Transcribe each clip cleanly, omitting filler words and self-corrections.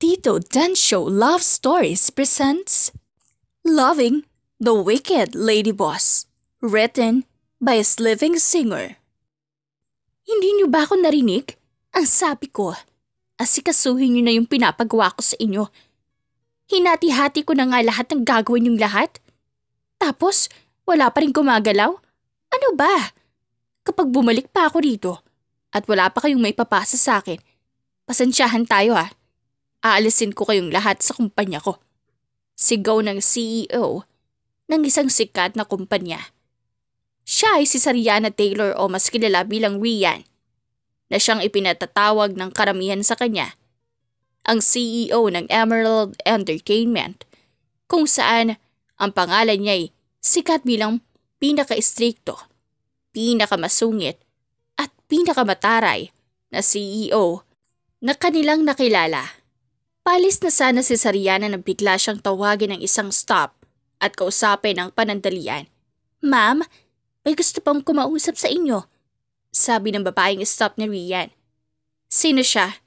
Tito Densho Love Stories presents Loving the Wicked Lady Boss, written by a living singer. Hindi niyo ba ako narinig? Ang sabi ko, asikasuhin niyo na yung pinapagawa ko sa inyo. Hinati-hati ko na nga lahat ng gagawin yung lahat. Tapos, wala pa rin gumagalaw? Ano ba? Kapag bumalik pa ako dito at wala pa kayong may papasa sa akin, pasensyahan tayo ha. Aalisin ko kayong lahat sa kumpanya ko. Sigaw ng CEO ng isang sikat na kumpanya. Siya ay si Sariana Taylor o mas kilala bilang Rian, na siyang ipinatatawag ng karamihan sa kanya, ang CEO ng Emerald Entertainment, kung saan ang pangalan niya ay sikat bilang pinaka-istrikto, pinakamasungit at pinakamataray na CEO na kanilang nakilala. Palis na sana si Sariana nang bigla siyang tawagin ng isang stop at kausapin ng panandalian. "Ma'am, may gusto pang kumausap sa inyo," sabi ng babaeng stop ni Rian. "Sino siya?"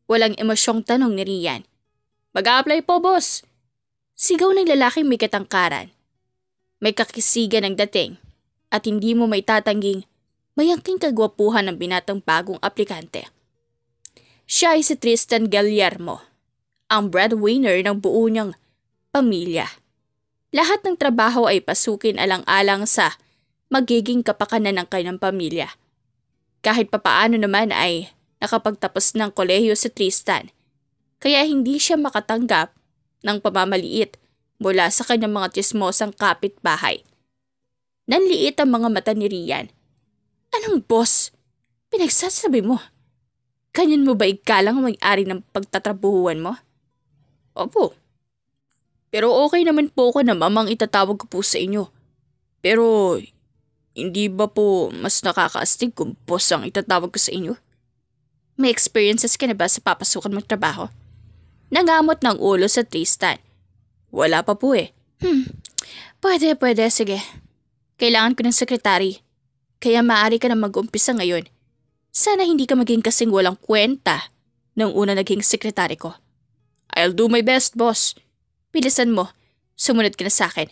Walang emosyong tanong ni Rian. "Mag-a-apply po, boss." Sigaw ng lalaking may katangkaran. May kakisigan ng dating at hindi mo may tatangging mayangking kagwapuhan ng binatang bagong aplikante. Siya ay si Tristan Guillermo, ang breadwinner ng buo niyang pamilya. Lahat ng trabaho ay pasukin alang-alang sa magiging kapakanan ng kanyang pamilya. Kahit papaano naman ay nakapagtapos ng kolehiyo si Tristan, kaya hindi siya makatanggap ng pamamaliit mula sa kanyang mga tsismosang kapitbahay. Nanliit ang mga mata ni Rian. "Anong boss? Pinagsasabi mo? Ganyan mo ba ikalang may-ari ng pagtatrabuhuan mo?" "Opo. Pero okay naman po ako na mamang itatawag ko po sa inyo. Pero hindi ba po mas nakakaastig kung boss ang itatawag ko sa inyo?" "May experiences ka na ba sa papasukan mong trabaho?" Nangamot ng ulo sa Tristan. "Wala pa po eh." Pwede, sige. Kailangan ko ng sekretary, kaya maaari ka na mag-umpisa ngayon. Sana hindi ka maging kasing walang kwenta nung una naging sekretary ko." "I'll do my best, boss." "Bilisan mo, sumunod ka na sa akin."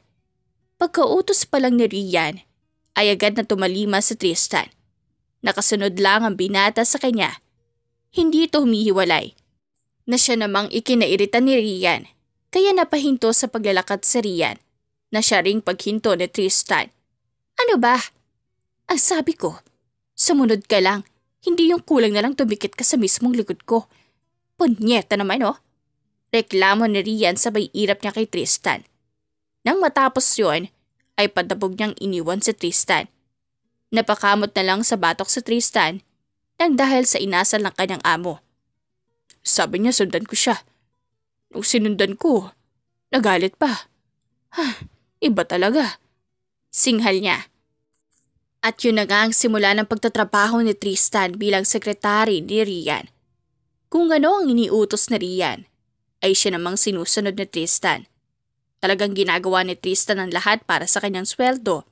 Pagkautos pa lang ni Rian, ay agad na tumalima si Tristan. Nakasunod lang ang binata sa kanya. Hindi ito humihiwalay. Na siya namang ikinairita ni Rian, kaya napahinto sa paglalakad si Rian, na siya ring paghinto ni Tristan. "Ano ba? Ang sabi ko, sumunod ka lang, hindi yung kulang na lang tumikit ka sa mismong likod ko. Punyeta naman oh." Reklamo ni Rian sabay irap niya kay Tristan. Nang matapos yon, ay padabog niyang iniwan si Tristan. Napakamot na lang sa batok si Tristan nang dahil sa inasal ng kanyang amo. "Sabi niya sundan ko siya. Nung sinundan ko, nagalit pa. Iba talaga." Singhal niya. At yun na nga ang simula ng pagtatrabaho ni Tristan bilang sekretary ni Rian. Kung ano ang iniutos ni Rian, ay siya namang sinusunod ni Tristan. Talagang ginagawa ni Tristan ang lahat para sa kanyang sweldo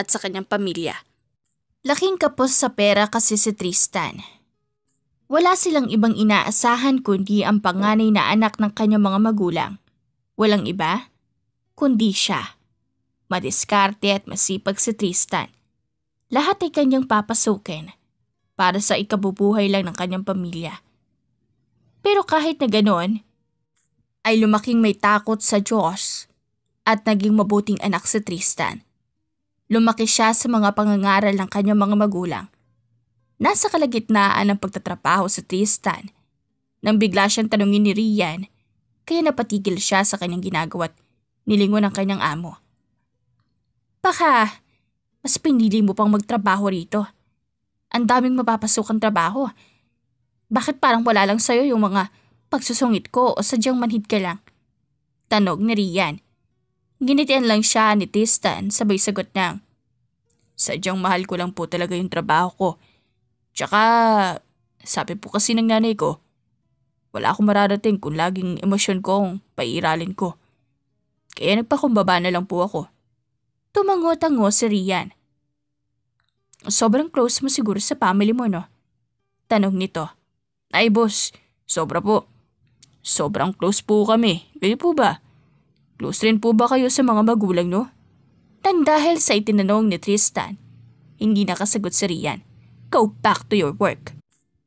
at sa kanyang pamilya. Laking kapos sa pera kasi si Tristan. Wala silang ibang inaasahan kundi ang panganay na anak ng kanyang mga magulang. Walang iba, kundi siya. Madiskarte at masipag si Tristan. Lahat ay kanyang papasukin para sa ikabubuhay lang ng kanyang pamilya. Pero kahit na ganoon, ay lumaking may takot sa Diyos at naging mabuting anak si Tristan. Lumaki siya sa mga pangangaral ng kanyang mga magulang. Nasa kalagitnaan ng pagtatrabaho sa Tristan nang bigla siyang tanungin ni Rian, kaya napatigil siya sa kanyang ginagawa at nilingon ang kanyang amo. "Baka mas pinili mo pang magtrabaho rito. Ang daming mapapasukang trabaho. Bakit parang wala lang sa'yo yung mga pagsusungit ko o sadyang manhid ka lang? Tanog ni Rian. Ginitian lang siya ni Tristan sabay sagot ng, sadyang mahal ko lang po talaga yung trabaho ko. Tsaka, sabi po kasi ng nanay ko, wala akong mararating kung laging emosyon kong paiiralin ko. Kaya nagpakumbaba na lang po ako. Tumango-tango si Rian. Sobrang close mo siguro sa family mo, no? Tanong nito. Ay boss, sobra po. Sobrang close po kami. Kayo po ba? Close rin po ba kayo sa mga magulang, no? Nang dahil sa itinanong ni Tristan, hindi nakasagot si Rian. Go back to your work.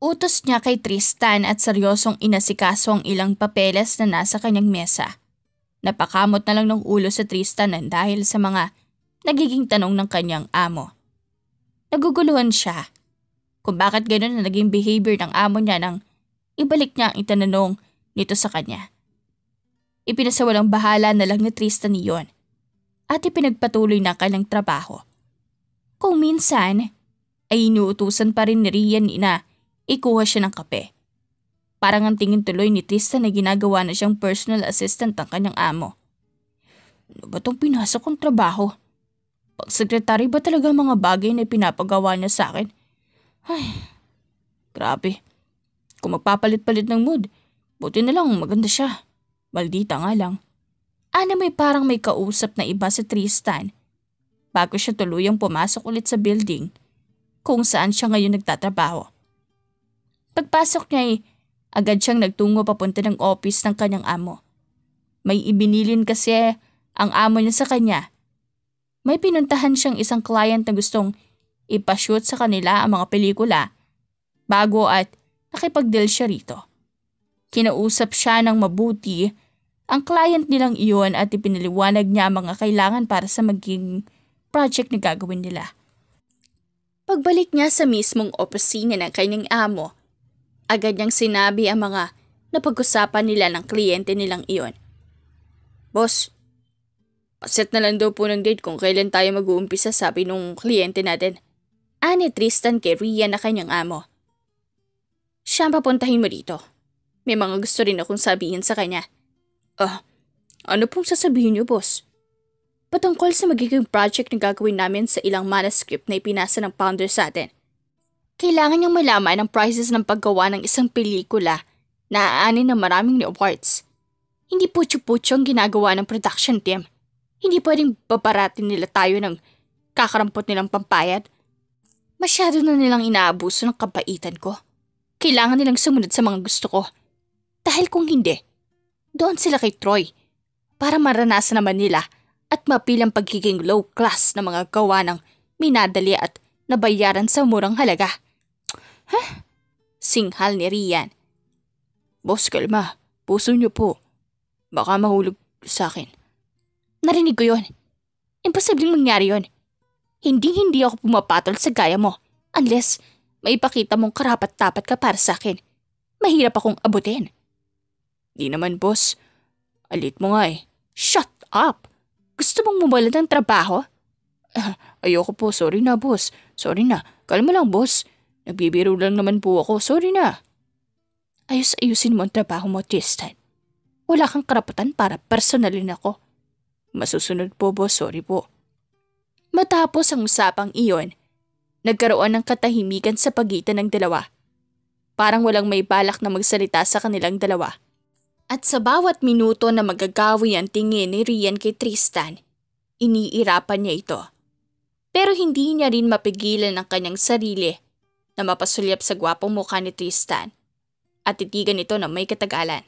Utos niya kay Tristan at seryosong inasikaso ang ilang papeles na nasa kanyang mesa. Napakamot na lang ng ulo sa Tristan dahil sa mga nagiging tanong ng kanyang amo. Naguguluhan siya kung bakit gano'n na naging behavior ng amo niya nang ibalik niya ang itananong nito sa kanya. Ipinasawalang bahala na lang ni Tristan iyon at ipinagpatuloy na kanyang trabaho. Kung minsan ay inuutusan pa rin ni Rian na ikuha siya ng kape. Parang ang tingin tuloy ni Tristan na ginagawa na siyang personal assistant ng kanyang amo. Ano ba itong pinasok kong trabaho? Pag-sekretary ba talaga mga bagay na pinapagawa niya sa akin? Ay, grabe. Kung magpapalit-palit ng mood, buti na lang maganda siya. Maldita nga lang. May parang may kausap na iba si Tristan bago siya tuluyang pumasok ulit sa building kung saan siya ngayon nagtatrabaho. Pagpasok niya ay agad siyang nagtungo papunta ng office ng kanyang amo. May ibinilin kasi ang amo niya sa kanya. May pinuntahan siyang isang client na gustong ipashoot sa kanila ang mga pelikula bago at nakipag-deal siya rito. Kinausap siya ng mabuti ang client nilang iyon at ipinaliwanag niya ang mga kailangan para sa maging project na gagawin nila. Pagbalik niya sa mismong opisina ng kanyang amo, agad niyang sinabi ang mga napag-usapan nila ng kliyente nilang iyon. Boss, paset na lang daw po ng date kung kailan tayo mag-uumpisa, sabi nung kliyente natin. Ani Tristan kay Rian na kanyang amo. Siya ang papuntahin mo dito. May mga gusto rin akong sabihin sa kanya. Ano pong sasabihin niyo, boss? Patungkol sa magiging project na gagawin namin sa ilang manuscript na ipinasa ng founder sa atin. Kailangan niyang malaman ang prices ng paggawa ng isang pelikula na aanin ng maraming awards. Hindi putyo-putyo ang ginagawa ng production team. Hindi pwedeng babaratin nila tayo ng kakarampot nilang pampayad. Masyado na nilang inaabuso ng kabaitan ko. Kailangan nilang sumunod sa mga gusto ko. Dahil kung hindi, doon sila kay Troy para maranasan naman nila at mapilang pagiging low class na mga gawa ng minadali at nabayaran sa murang halaga. Singhal ni Rian. Boss, kalma. Puso niyo po. Baka mahulog sa akin. Narinig ko yun. Imposibleng mangyari yun. Hindi ako pumapatol sa gaya mo unless maipakita mong karapat-dapat ka para sa akin. Mahirap akong abutin. Di naman, boss. Alit mo nga eh. Shut up! Gusto mong mawala ng trabaho? Ayoko po. Sorry na, boss. Sorry na. Kalma lang, boss. Nagbibiro lang naman po ako. Sorry na. Ayusin mo ang trabaho mo, Tristan. Wala kang karapatan para personalin ako. Masusunod po, boss. Sorry po. Matapos ang usapang iyon, nagkaroon ng katahimikan sa pagitan ng dalawa. Parang walang may balak na magsalita sa kanilang dalawa. At sa bawat minuto na magagawi ang tingin ni Rian kay Tristan, iniirapan niya ito. Pero hindi niya rin mapigilan ang kanyang sarili na mapasulyap sa gwapong mukha ni Tristan at titigan ito na may katagalan.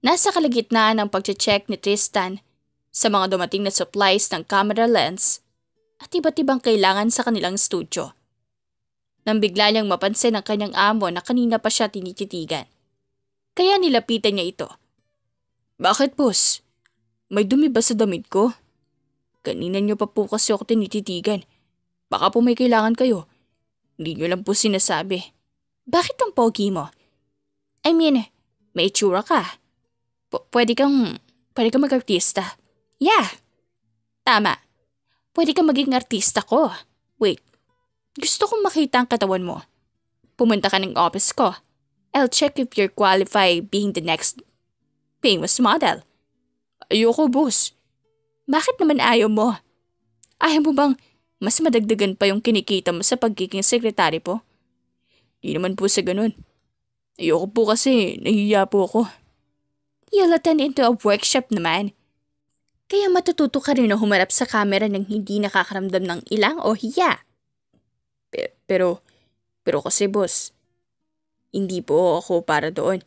Nasa kalagitnaan ng pagche-check ni Tristan sa mga dumating na supplies ng camera lens at iba't ibang kailangan sa kanilang studio. Nang bigla niyang mapansin ang kanyang amo na kanina pa siya tinititigan. Kaya nilapitan niya ito. Bakit, boss? May dumi ba sa damit ko? Kanina niyo pa po kasi ako tinititigan. Baka po may kailangan kayo. Hindi niyo lang po sinasabi. Bakit ang pogi mo? I mean, may itsura ka. Pwede kang mag-artista. Yeah, tama. Pwede kang maging artista ko. Wait, Gusto kong makita ang katawan mo. Pumunta ka ng office ko. I'll check if you're qualified being the next famous model. Ayoko, boss. Bakit naman ayaw mo? Ayaw mo bang mas madagdagan pa yung kinikita mo sa pagiging sekretary po? Di naman po sa ganun. Ayoko po kasi nahihiya po ako. You'll attend into a workshop naman. Kaya matututo ka rin na humarap sa camera nang hindi nakakaramdam ng ilang o hiya. Pero kasi boss, hindi po ako para doon.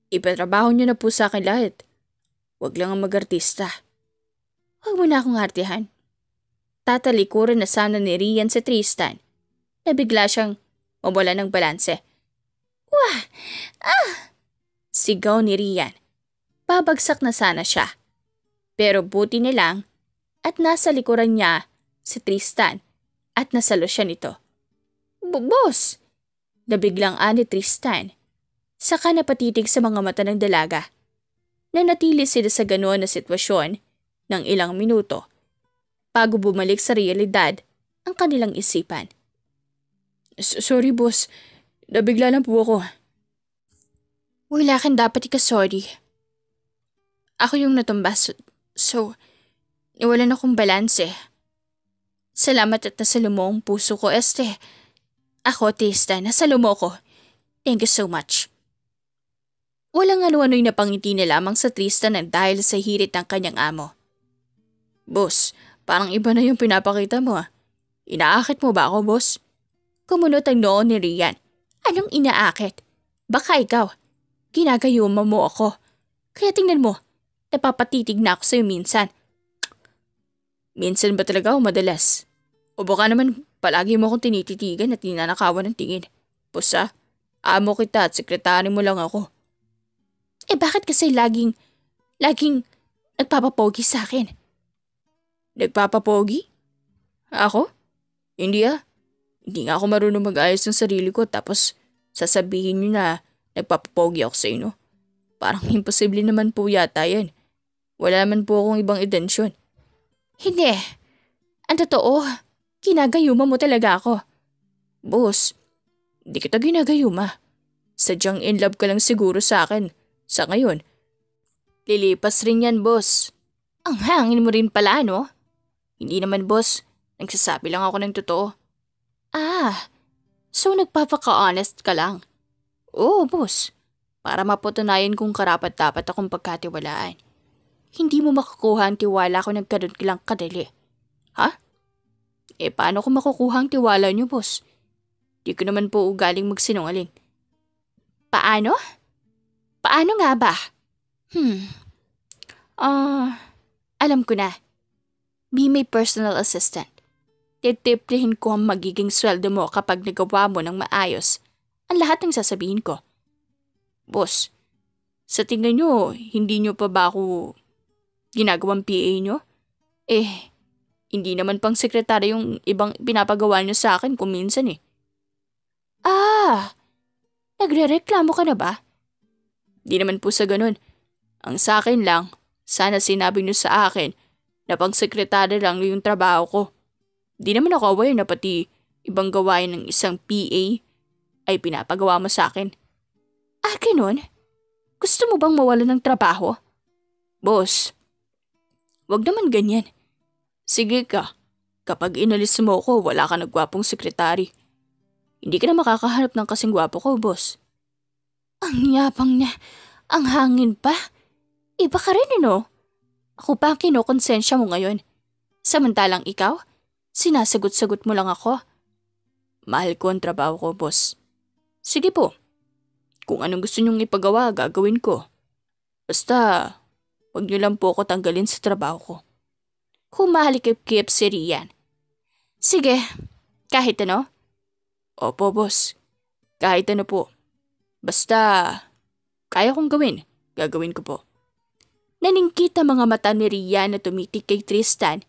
Ipatrabaho niyo na po sa akin lahat. Huwag lang ang mag-artista. Huwag mo na akong artihan. Tatalikuran na sana ni Rian si Tristan na bigla siyang mawala ng balanse. Wah! Ah! Sigaw ni Rian. Babagsak na sana siya. Pero buti nilang at nasa likuran niya si Tristan at nasalo siya nito. Boss! Nabiglang ani Tristan. Saka napatitig sa mga mata ng dalaga. Nanatili sila sa ganoon na sitwasyon ng ilang minuto bago bumalik sa realidad ang kanilang isipan. Sorry boss, nabigla lang po ako. Wala kang dapat ika-sorry. Ako yung natumbas, so nawalan akong balanse. Salamat at nasalo mo ang puso ko, Este. Ako, Tristan, nasalo mo ko. Thank you so much. Walang ano-ano'y napangiti na lamang sa Tristan dahil sa hirit ng kanyang amo. Boss, parang iba na yung pinapakita mo ah. Inaakit mo ba ako, boss? Kumunot ang noo ni Rian. Anong inaakit? Baka ikaw. Ginagayuma mo ako. Kaya tingnan mo, napapatitig na ako sa'yo minsan. Minsan ba talaga o madalas? O baka naman palagi mo akong tinititigan at ninanakawan ng tingin. Boss ah, amo kita at sekretary mo lang ako. Bakit kasi laging nagpapapogi sa akin? Nagpapapogi? Ako? Hindi ah. Hindi nga ako marunong mag-ayos ng sarili ko tapos sasabihin niyo na nagpapapogi ako sa inyo. Parang imposible naman po yata yan. Wala naman po akong ibang intensyon. Hindi. Ang totoo, ginagayuma mo talaga ako. Boss, di kita ginagayuma. Sadyang in love ka lang siguro sa akin. Sa ngayon, lilipas rin yan, boss. Ang hangin mo rin pala, no? Hindi naman, boss. Nagsasabi lang ako ng totoo. So nagpapaka-honest ka lang? Oo, boss. Para mapatunayan kung karapat-dapat akong pagkatiwalaan. Hindi mo makukuha ang tiwala ko ng ganun lang kadali. Ha? Paano ko makukuha ang tiwala niyo, boss? Di ko naman po ugaling magsinungaling. Paano? Paano nga ba? Alam ko na. Be my personal assistant. Titiplihin ko ang magiging sweldo mo kapag nagawa mo ng maayos ang lahat ng sasabihin ko. Boss, sa tingin nyo, hindi nyo pa ba ako ginagawang PA nyo? Hindi naman pang sekretary yung ibang pinapagawa nyo sa akin kung minsan eh. Nagre-reklamo ka na ba? Di naman po sa ganun. Ang sa akin lang, sana sinabi nyo sa akin na pang sekretary lang yung trabaho ko. Di naman ako aware na pati ibang gawain ng isang PA ay pinapagawa mo sa akin. Ganun? Gusto mo bang mawala ng trabaho? Boss, wag naman ganyan. Sige ka, kapag inalis mo ko, wala ka nagwapong sekretary. Hindi ka na makakahanap ng kasing gwapo ko, boss. Ang yapang na, ang hangin pa. Iba ka rin Ako pa ang kinokonsensya mo ngayon. Samantalang ikaw, sinasagot-sagot mo lang ako. Mahal ko ang trabaho ko, boss. Sige po. Kung anong gusto niyong ipagawa, gagawin ko. Basta, wag niyo lang po ako tanggalin sa trabaho ko. Humahalikip-kip si Rian. Sige, kahit ano? Opo, boss. Kahit ano po. Basta, kaya kong gagawin ko po. Naningkit ang mga mata ni Rian na tumitik kay Tristan.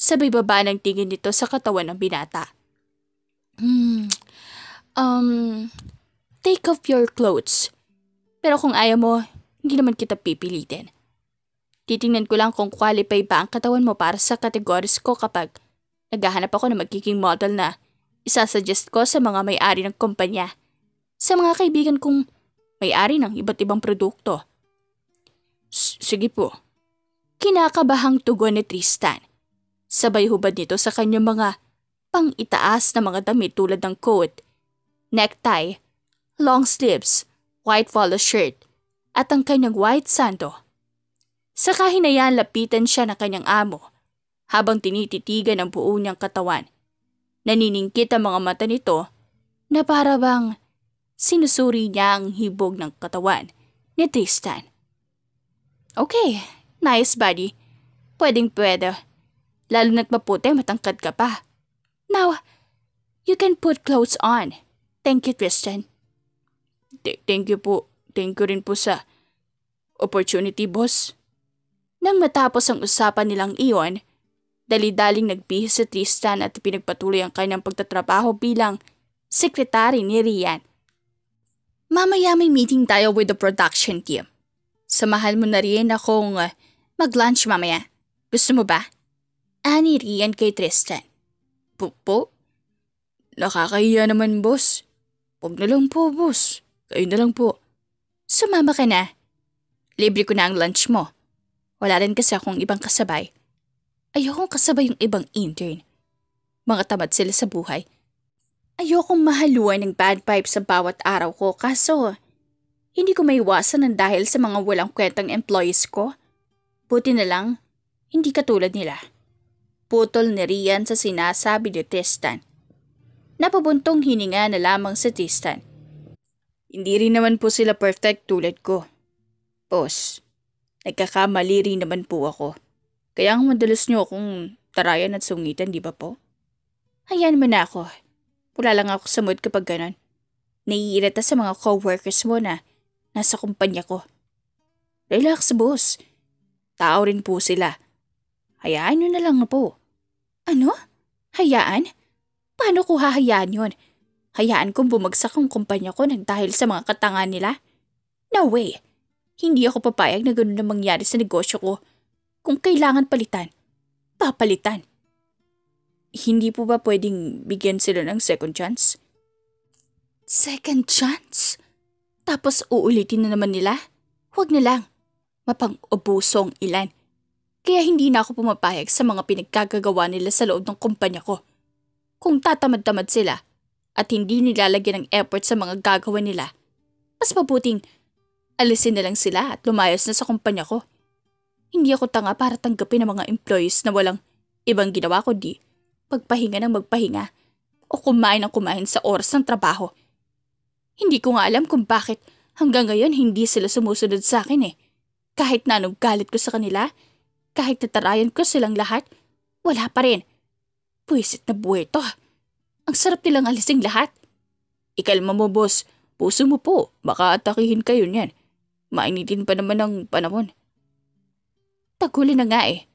Sabay baba ng tingin nito sa katawan ng binata. Take off your clothes. Pero kung ayaw mo, hindi naman kita pipilitin. Titingnan ko lang kung qualify ba ang katawan mo para sa categories ko kapag naghahanap ako na magiging model na Isasuggest ko sa mga may-ari ng kumpanya, sa mga kaibigan kong may-ari ng iba't ibang produkto. Sige po. Kinakabahang tugon ni Tristan. Sabay hubad nito sa kanyang mga pang-itaas na mga damit tulad ng coat, necktie, long sleeves, white polo shirt, at ang kanyang white sando. Sa kahinayaan lapitan siya ng kanyang amo habang tinititigan ang buo niyang katawan. Naniningkit ang mga mata nito na para bang sinusuri niya ang hibog ng katawan ni Tristan. Okay, nice body. Pwedeng-pwede. Lalo na't maputi matangkad ka pa. Now, you can put clothes on. Thank you, Tristan. Thank you po. Thank you rin po sa opportunity, boss. Nang matapos ang usapan nilang iyon, dali-daling nagbihis si Tristan at pinagpatuloy ang kanyang pagtatrabaho bilang sekretary ni Rian. Mamaya may meeting tayo with the production team. Samahan mo na rin akong mag-lunch mamaya. Gusto mo ba? Ani Rian kay Tristan. Po? Nakakahiya naman, boss. Huwag na lang po, boss. Kayo na lang po. Sumama ka na. Libre ko na ang lunch mo. Wala rin kasi akong ibang kasabay. Ayokong kasabay yung ibang intern. Mga tamad sila sa buhay. Ayokong mahaluan ng bad vibes sa bawat araw ko kaso hindi ko maiwasan ng dahil sa mga walang kwentang employees ko. Buti na lang, hindi katulad nila. Putol ni Rian sa sinasabi ni Tristan. Napabuntong hininga na lamang si Tristan. Hindi rin naman po sila perfect tulad ko. Boss, nagkakamali rin naman po ako. Kaya ang madalas niyo akong tarayan at sungitan, di ba po? Hayaan mo na ako. Wala lang ako sa mood kapag ganon. Naiirita sa mga co-workers mo na nasa kumpanya ko. Relax, boss. Tao rin po sila. Hayaan nyo na lang po. Ano? Hayaan? Paano ko hahayaan yun? Hayaan kong bumagsak ang kumpanya ko nang dahil sa mga katangan nila? No way. Hindi ako papayag na ganun na mangyari sa negosyo ko. Kung kailangan palitan, papalitan. Hindi po ba pwedeng bigyan sila ng second chance? Second chance? Tapos uulitin na naman nila? Huwag na lang. Mapang-ubuso ang ilan. Kaya hindi na ako pumapayag sa mga pinagkagagawa nila sa loob ng kumpanya ko. Kung tatamad-tamad sila at hindi nilalagyan ng effort sa mga gagawa nila, mas mabuting alisin na lang sila at lumayas na sa kumpanya ko. Hindi ako tanga para tanggapin ang mga employees na walang ibang ginawa kundi magpahinga ng magpahinga o kumain ng kumain sa oras ng trabaho. Hindi ko nga alam kung bakit hanggang ngayon hindi sila sumusunod sa akin eh. Kahit na anong galit ko sa kanila, kahit natarayan ko silang lahat, wala pa rin. Puwisit na buhay to. Ang sarap nilang alising lahat. Ikalma mo, boss. Puso mo po. Baka atakihin kayo niyan. Mainitin pa naman ang panahon. Tagulin na nga eh.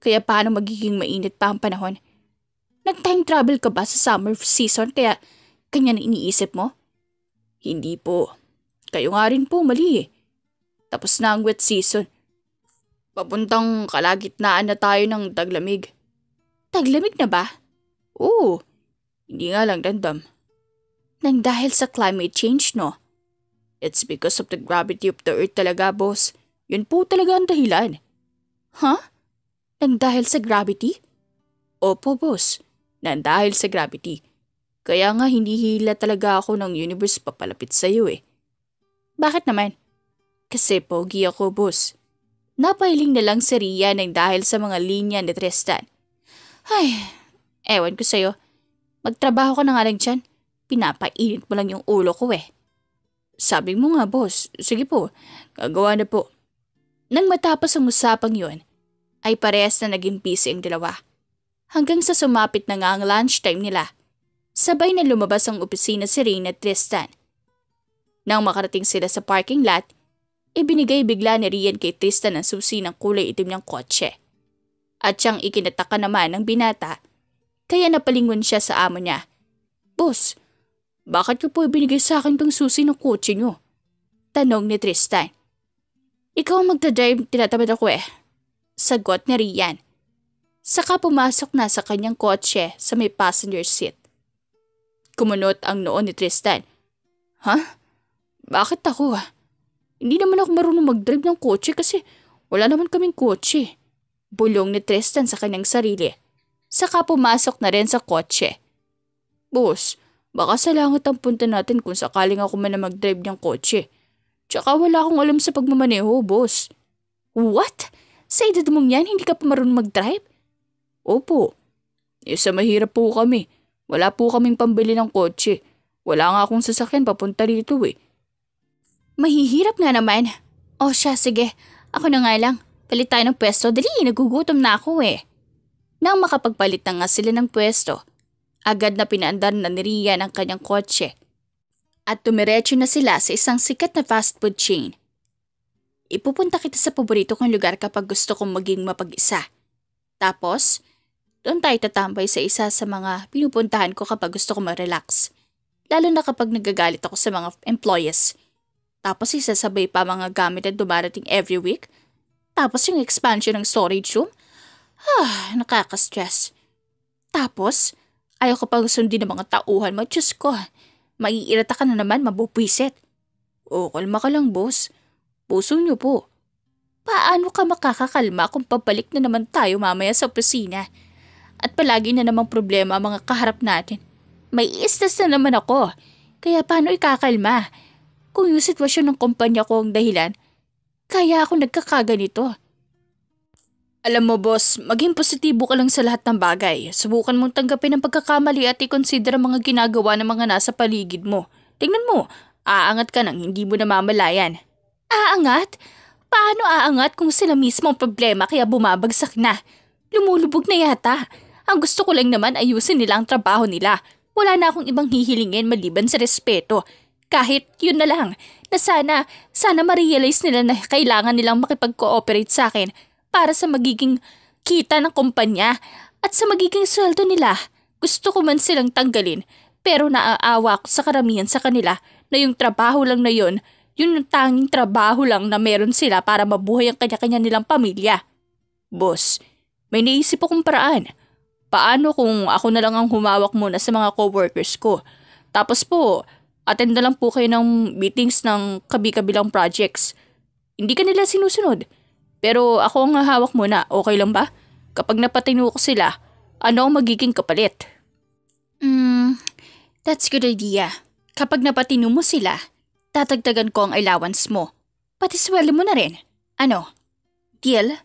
Kaya paano magiging mainit pa ang panahon? Nag-time travel ka ba sa summer season kaya kanya na iniisip mo? Hindi po. Kayo nga rin po mali eh. Tapos na ang wet season. Papuntang kalagitnaan na tayo ng taglamig. Taglamig na ba? Oo. Hindi nga lang random. Nang dahil sa climate change, no? It's because of the gravity of the earth talaga, boss. Yun po talaga ang dahilan. Huh? Nang dahil sa gravity? Opo, boss. Nang dahil sa gravity. Kaya nga hindi hila talaga ako ng universe papalapit sa'yo eh. Bakit naman? Kasi pogi ako, boss. Napailing na lang si Ria nang dahil sa mga linya ni Tristan. Ay, ewan ko sa'yo. Magtrabaho ka na nga lang dyan. Pinapainit mo lang yung ulo ko eh. Sabi mo nga, boss. Sige po, gagawa na po. Nang matapos ang usapang yun, ay parehas na naging busy ang dalawa. Hanggang sa sumapit na nga ang lunchtime nila. Sabay na lumabas ang opisina si Rain at Tristan. Nang makarating sila sa parking lot, ibinigay bigla ni Rian kay Tristan ang susi ng kulay itim niyang kotse. At siyang ikinataka naman ng binata, kaya napalingon siya sa amo niya. Boss, bakit ko po ibinigay sa akin tong susi ng kotse niyo? Tanong ni Tristan. Ikaw ang magdadrive, tinatamad ako eh. Sagot ni Rian. Saka pumasok na sa kanyang kotse sa may passenger seat. Kumunot ang noo ni Tristan. Ha? Bakit ako? Hindi naman ako marunong mag-drive ng kotse kasi wala naman kaming kotse. Bulong ni Tristan sa kanyang sarili. Saka pumasok na rin sa kotse. Boss, baka sa langit ang punta natin kung sakaling ako man na mag-drive ng kotse. Tsaka wala akong alam sa pagmamaneho, boss. What? Sa edad mong yan, hindi ka pa marunong mag-drive? Opo. Sa mahirap po kami. Wala po kaming pambili ng kotse. Wala nga akong sasakyan papunta rito eh. Mahihirap nga naman. O siya, sige. Ako na nga lang. Palit tayo ng pwesto. Dali, nagugutom na ako eh. Nang makapagpalit na nga sila ng pwesto, agad na pinaandar na ni Rian ang kanyang kotse. At tumiretso na sila sa isang sikat na fast food chain. Ipupunta kita sa paborito kong lugar kapag gusto kong maging mapag-isa. Tapos, doon tayo tatambay sa isa sa mga pinupuntahan ko kapag gusto kong mag-relax. Lalo na kapag nagagalit ako sa mga employees. Tapos isasabay pa mga gamit na dumarating every week. Tapos yung expansion ng storage room. Nakaka-stress. Tapos, ayaw ko pang sundin ng mga tauhan mo. Diyos ko, maiirita ka na naman, mabubwisit. Kalma ka lang, boss. Puso niyo po. Paano ka makakakalma kung pabalik na naman tayo mamaya sa opisina? At palagi na namang problema ang mga kaharap natin. May istas na naman ako. Kaya paano ikakalma? Kung yung sitwasyon ng kumpanya ko ang dahilan, kaya ako nagkakaganito. Alam mo boss, maging positibo ka lang sa lahat ng bagay. Subukan mong tanggapin ang pagkakamali at i-consider ang mga ginagawa ng mga nasa paligid mo. Tingnan mo, aangat ka nang hindi mo namamalayan. Aangat? Paano aangat kung sila mismo ang problema kaya bumabagsak na? Lumulubog na yata. Ang gusto ko lang naman ayusin nila ang trabaho nila. Wala na akong ibang hihilingin maliban sa respeto. Kahit yun na lang, na sana ma-realize nila na kailangan nilang makipag-cooperate sa akin para sa magiging kita ng kumpanya at sa magiging sweldo nila. Gusto ko man silang tanggalin, pero naaawa ko sa karamihan sa kanila na yung trabaho lang na yun yung tanging trabaho lang na meron sila para mabuhay ang kanya-kanya nilang pamilya. Boss, may naisip akong paraan. Paano kung ako na lang ang humawak muna sa mga coworkers ko? Tapos po, attend na lang po kayo ng meetings ng kabi-kabilang projects. Hindi ka nila sinusunod. Pero ako ang hawak muna, okay lang ba? Kapag napatino ko sila, ano ang magiging kapalit? That's good idea. Kapag napatino mo sila, tatagdagan ko ang allowance mo. Pati sweldo mo na rin. Ano? Deal?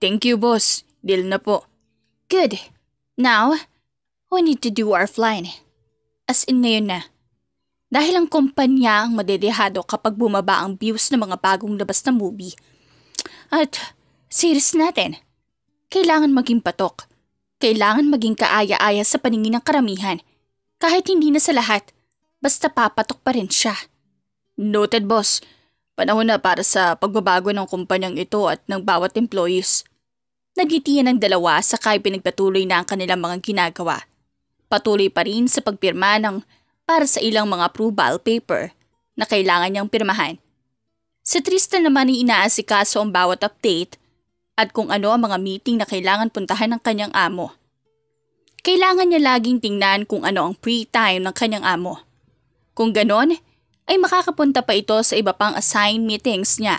Thank you, boss. Deal na po. Good. Now, we need to do our flying. As in ngayon na. Dahil ang kumpanya ang madedehado kapag bumaba ang views ng mga bagong labas na movie. At series natin. Kailangan maging patok. Kailangan maging kaaya-aya sa paningin ng karamihan. Kahit hindi na sa lahat, basta papatok pa rin siya. Noted, boss. Panahon na para sa pagbabago ng kumpanyang ito at ng bawat employees. Nagitiyan ng dalawa sakay pinagpatuloy na ang kanilang mga ginagawa. Patuloy pa rin sa pagpirma ng para sa ilang mga approval paper na kailangan niyang pirmahan. Si Tristan naman ay inaasikaso ang bawat update at kung ano ang mga meeting na kailangan puntahan ng kanyang amo. Kailangan niya laging tingnan kung ano ang free time ng kanyang amo. Kung ganon, ay makakapunta pa ito sa iba pang assigned meetings niya.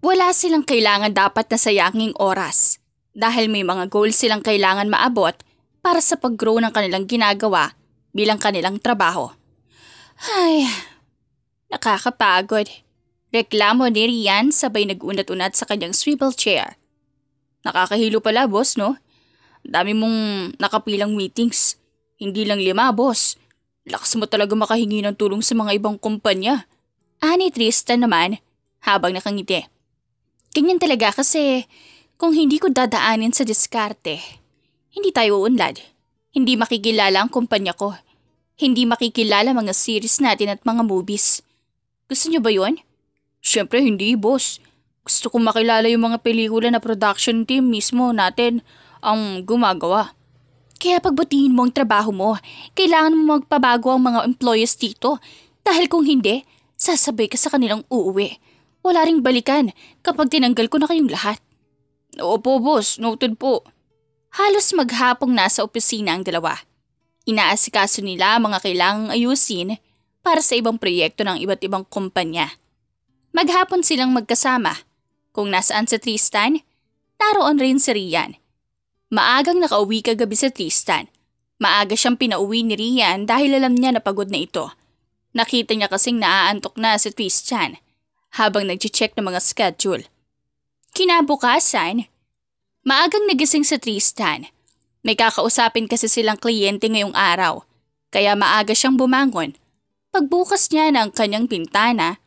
Wala silang kailangan dapat na sayanging oras dahil may mga goals silang kailangan maabot para sa pag-grow ng kanilang ginagawa bilang kanilang trabaho. Ay, nakakapagod. Reklamo ni Rian sabay nag-unat-unat sa kanyang swivel chair. Nakakahilo pala, boss, no? Dami mong nakapilang meetings. Hindi lang 5, boss. Lakas mo talaga makahingi ng tulong sa mga ibang kumpanya. Ani Tristan naman habang nakangiti. Ganyan talaga kasi kung hindi ko dadaanin sa diskarte, hindi tayo uunlad. Hindi makikilala ang kumpanya ko. Hindi makikilala mga series natin at mga movies. Gusto niyo ba yun? Siyempre hindi, boss. Gusto kong makilala yung mga pelikula na production team mismo natin ang gumagawa. Kaya pagbutihin mo ang trabaho mo, kailangan mo magpabago ang mga employees dito. Dahil kung hindi, sasabay ka sa kanilang uuwi. Wala ring balikan kapag tinanggal ko na kayong lahat. Opo, boss. Noted po. Halos maghapong nasa opisina ang dalawa. Inaasikaso nila ang mga kailangang ayusin para sa ibang proyekto ng iba't ibang kumpanya. Maghapon silang magkasama. Kung nasaan si Tristan, naroon rin si Rian. Maagang nakauwi kagabi si Tristan. Maaga siyang pinauwi ni Rian dahil alam niya na pagod na ito. Nakita niya kasing naaantok na si Tristan habang nag-check ng mga schedule. Kinabukasan, maagang nagising si Tristan. May kakausapin kasi silang kliyente ngayong araw, kaya maaga siyang bumangon. Pagbukas niya ng kanyang bintana,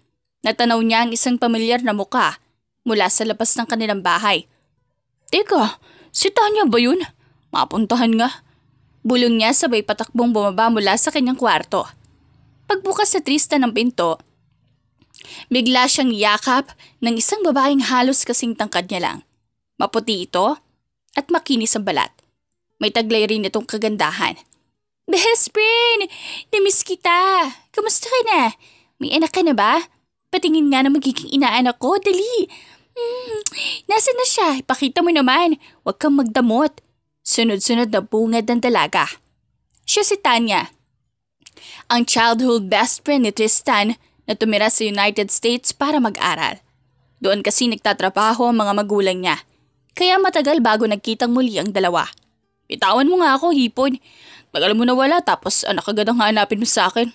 natanaw niya ang isang pamilyar na muka mula sa labas ng kanilang bahay. Teka, si Tanya ba yun? Mapuntahan nga. Bulong niya sabay patakbong bumaba mula sa kanyang kwarto. Pagbukas sa Tristan ng pinto, bigla siyang yakap ng isang babaeng halos kasing tangkad niya lang. Maputi ito at makinis ang balat. May taglay rin itong kagandahan. Best friend! Namiss kita! Kamusta ka na? May anak ka na ba? Patingin nga na magiging inaanak ko. Dali! Nasaan na siya? Ipakita mo naman. Huwag kang magdamot. Sunod-sunod na bungad ng dalaga. Siya si Tanya, ang childhood best friend ni Tristan na tumira sa United States para mag-aral. Doon kasi nagtatrabaho ang mga magulang niya, kaya matagal bago nagkitang muli ang dalawa. Bitawan mo nga ako, hipon. Tagal mo na wala tapos anak agad ang hanapin mo sa akin.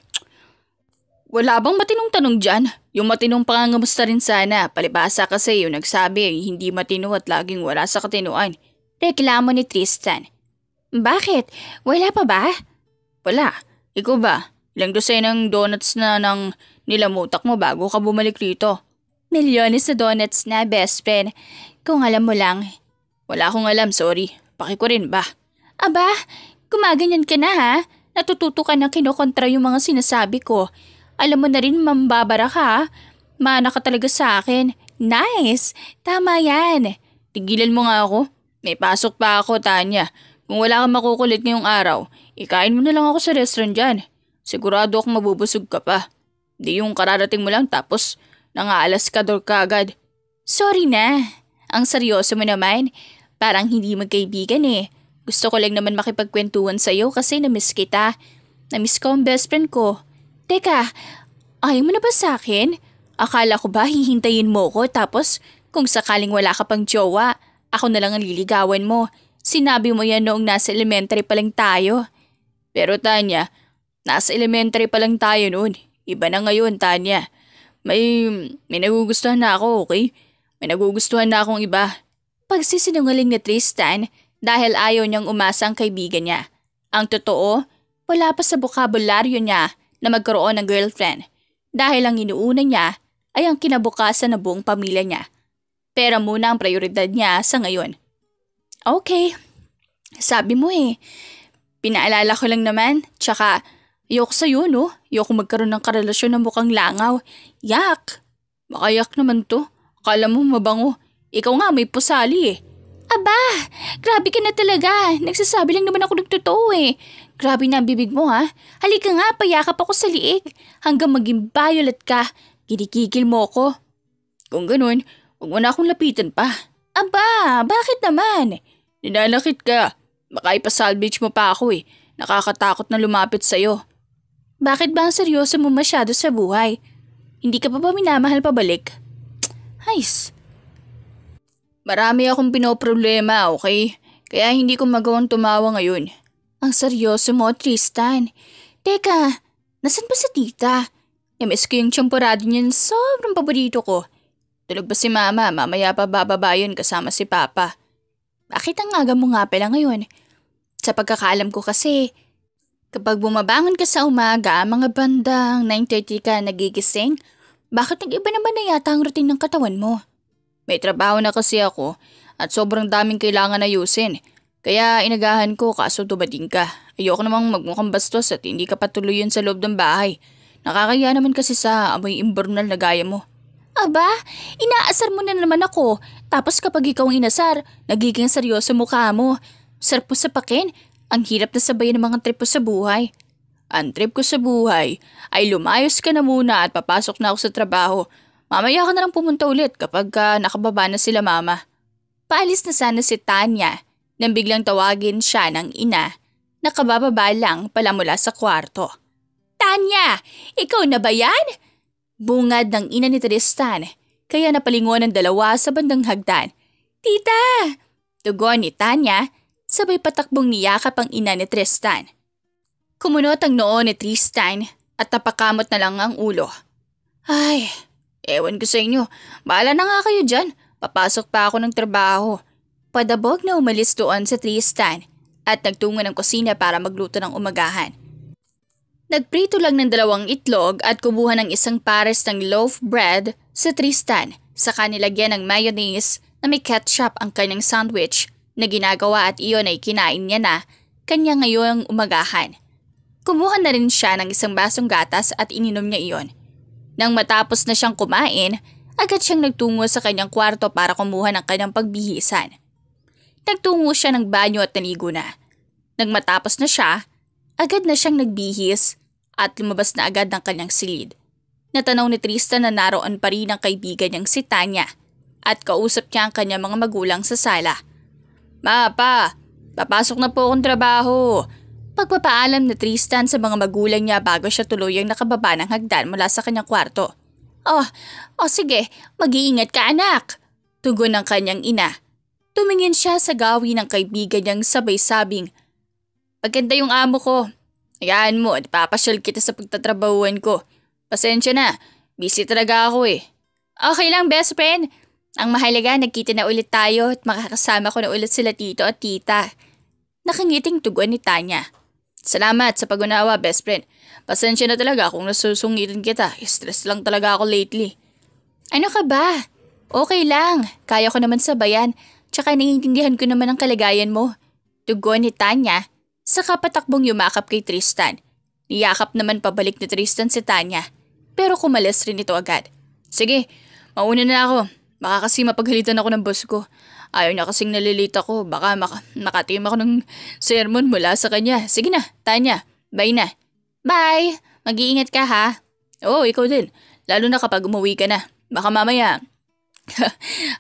Wala bang matinong tanong dyan? Yung matinong pangangamusta rin sana. Palibasa kasi yung nagsabi hindi matino at laging wala sa katinuan. Reklamo ni Tristan. Bakit? Wala pa ba? Wala. Ikaw ba? Ilang dosenang donuts na nang nilamutak mo bago ka bumalik rito? Milyones na donuts na, best friend. Kung alam mo lang. Wala akong alam, sorry. Paki ko rin ba? Aba, gumaganyan ka na ha? Natututo ka na kinokontra yung mga sinasabi ko. Alam mo na rin mambabara ka. Mana ka talaga sa akin. Nice! Tama yan. Tigilan mo nga ako. May pasok pa ako, Tanya. Kung wala kang makukulit ngayong araw, ikain mo na lang ako sa restaurant dyan. Sigurado akong mabubusog ka pa. Di yung kararating mo lang tapos nangaalas ka doon kagad. Sorry na. Ang seryoso mo naman. Parang hindi magkaibigan eh. Gusto ko lang naman makipagkwentuhan sa'yo kasi namiss kita. Namiss ko ang best friend ko. Teka, ayaw mo na ba sa akin? Akala ko ba hihintayin mo ko tapos kung sakaling wala ka pang jowa, ako na lang ang liligawan mo. Sinabi mo yan noong nasa elementary pa lang tayo. Pero Tanya, nasa elementary pa lang tayo noon. Iba na ngayon, Tanya. May nagugustuhan na ako, okay? May nagugustuhan na akong iba. Pagsisinungaling ni Tristan dahil ayaw niyang umasa ang kaibigan niya. Ang totoo, wala pa sa bokabularyo niya na magkaroon ng girlfriend. Dahil ang inuuna niya ay ang kinabukasan ng buong pamilya niya. Pera muna ang prioridad niya sa ngayon. Okay, sabi mo eh. Pinaalala ko lang naman, tsaka ayoko sa'yo no? Ayoko magkaroon ng karelasyon na mukhang langaw. Yak! Makayak naman to. Akala mo mabango. Ikaw nga may pusali eh. Aba! Grabe ka na talaga. Nagsasabi lang naman ako ng totoo eh. Grabe na ang bibig mo ha. Halika nga, payakap ako sa liig. Hanggang maging violet ka. Ginikigil mo ako. Kung ganun, huwag mo na akong lapitan pa. Aba! Bakit naman? Ninanakit ka. Baka ipasalvage mo pa ako eh. Nakakatakot na lumapit sa'yo. Bakit ba ang seryoso mo masyado sa buhay? Hindi ka pa ba minamahal pabalik? Hays. Marami akong pinoproblema, okay? Kaya hindi ko magawang tumawa ngayon. Ang seryoso mo, Tristan. Teka, nasan ba si tita? Namiss ko yung tiyemporado niyan, sobrang paborito ko. Tulog ba si mama? Mamaya pa bababa yun kasama si papa. Bakit ang aga mo nga pala ngayon? Sa pagkakaalam ko kasi, kapag bumabangon ka sa umaga, mga bandang 9:30 ka nagigising, bakit nag-iba naman na yata ang routine ng katawan mo? May trabaho na kasi ako at sobrang daming kailangan ayusin. Kaya inagahan ko kaso tubadin ka. Ayoko namang magmukhang bastos at hindi ka patuloy yun sa loob ng bahay. Nakakaya naman kasi sa amoy imburnal na gaya mo. Aba, inaasar mo na naman ako. Tapos kapag ikaw ang inasar, nagiging seryoso mukha mo. Sarpo sa pakin, ang hirap na sabayan ng mga trip ko sa buhay. Ang trip ko sa buhay ay lumayos ka na muna at papasok na ako sa trabaho. Mamaya ka na lang pumunta ulit kapag nakababa na sila mama. Paalis na sana si Tanya nang biglang tawagin siya ng ina nakabababa lang pala mula sa kwarto. Tanya, ikaw na ba yan? Bungad ng ina ni Tristan, kaya napalingon ang dalawa sa bandang hagdan. Tita! Tugon ni Tanya, sabay patakbong niyakap ang ina ni Tristan. Kumunot ang noo ni Tristan at napakamot na lang ang ulo. Ay, ewan ko sa inyo, bahala na nga kayo dyan, papasok pa ako ng trabaho. Padabog na umalis doon sa Tristan at nagtungo ng kusina para magluto ng umagahan. Nagprito lang ng 2 itlog at kumuha ng isang pares ng loaf bread sa Tristan, saka nilagyan ng mayonnaise na may ketchup ang kanyang sandwich na ginagawa at iyon ay kinain niya na kanya ngayong umagahan. Kumuha na rin siya ng isang basong gatas at ininom niya iyon. Nang matapos na siyang kumain, agad siyang nagtungo sa kanyang kwarto para kumuha ng kanyang pagbihisan. Nagtungo siya ng banyo at naligo na. Nang matapos na siya, agad na siyang nagbihis at lumabas na agad ng kanyang silid. Natanaw ni Tristan na naroon pa rin ang kaibigan niyang si Tanya at kausap niya ang kanyang mga magulang sa sala. Ma, pa, papasok na po akong trabaho. Pagpapaalam ni Tristan sa mga magulang niya bago siya tuluyang nakababa ng hagdan mula sa kanyang kwarto. Oh, sige, mag-iingat ka anak, tugon ng kanyang ina. Tumingin siya sa gawi ng kaibigan niyang sabay-sabing, "Maganda yung amo ko. Hayaan mo at papasyal kita sa pagtatrabahuan ko. Pasensya na, busy talaga ako eh." "Okay lang best friend. Ang mahalaga nagkita na ulit tayo at makakasama ko na ulit sila tito at tita." Nakangiting tugon ni Tanya. "Salamat sa pag-unawa best friend. Pasensya na talaga kung nasusungitan kita. Stress lang talaga ako lately." "Ano ka ba? Okay lang. Kaya ko naman sabayan. Tsaka naiintindihan ko naman ang kalagayan mo." Tugon ni Tanya. Saka patakbong yumakap kay Tristan. Niyakap naman pabalik ni Tristan si Tanya. Pero kumalas rin ito agad. "Sige, mauna na ako. Baka kasi mapaghalitan ako ng boss ko. Ayaw niya kasing nalilate ako. Baka makatim ako ng sermon mula sa kanya. Sige na, Tanya. Bye na." "Bye. Mag-iingat ka ha." "Oo, ikaw din. Lalo na kapag umuwi ka na. Baka mamaya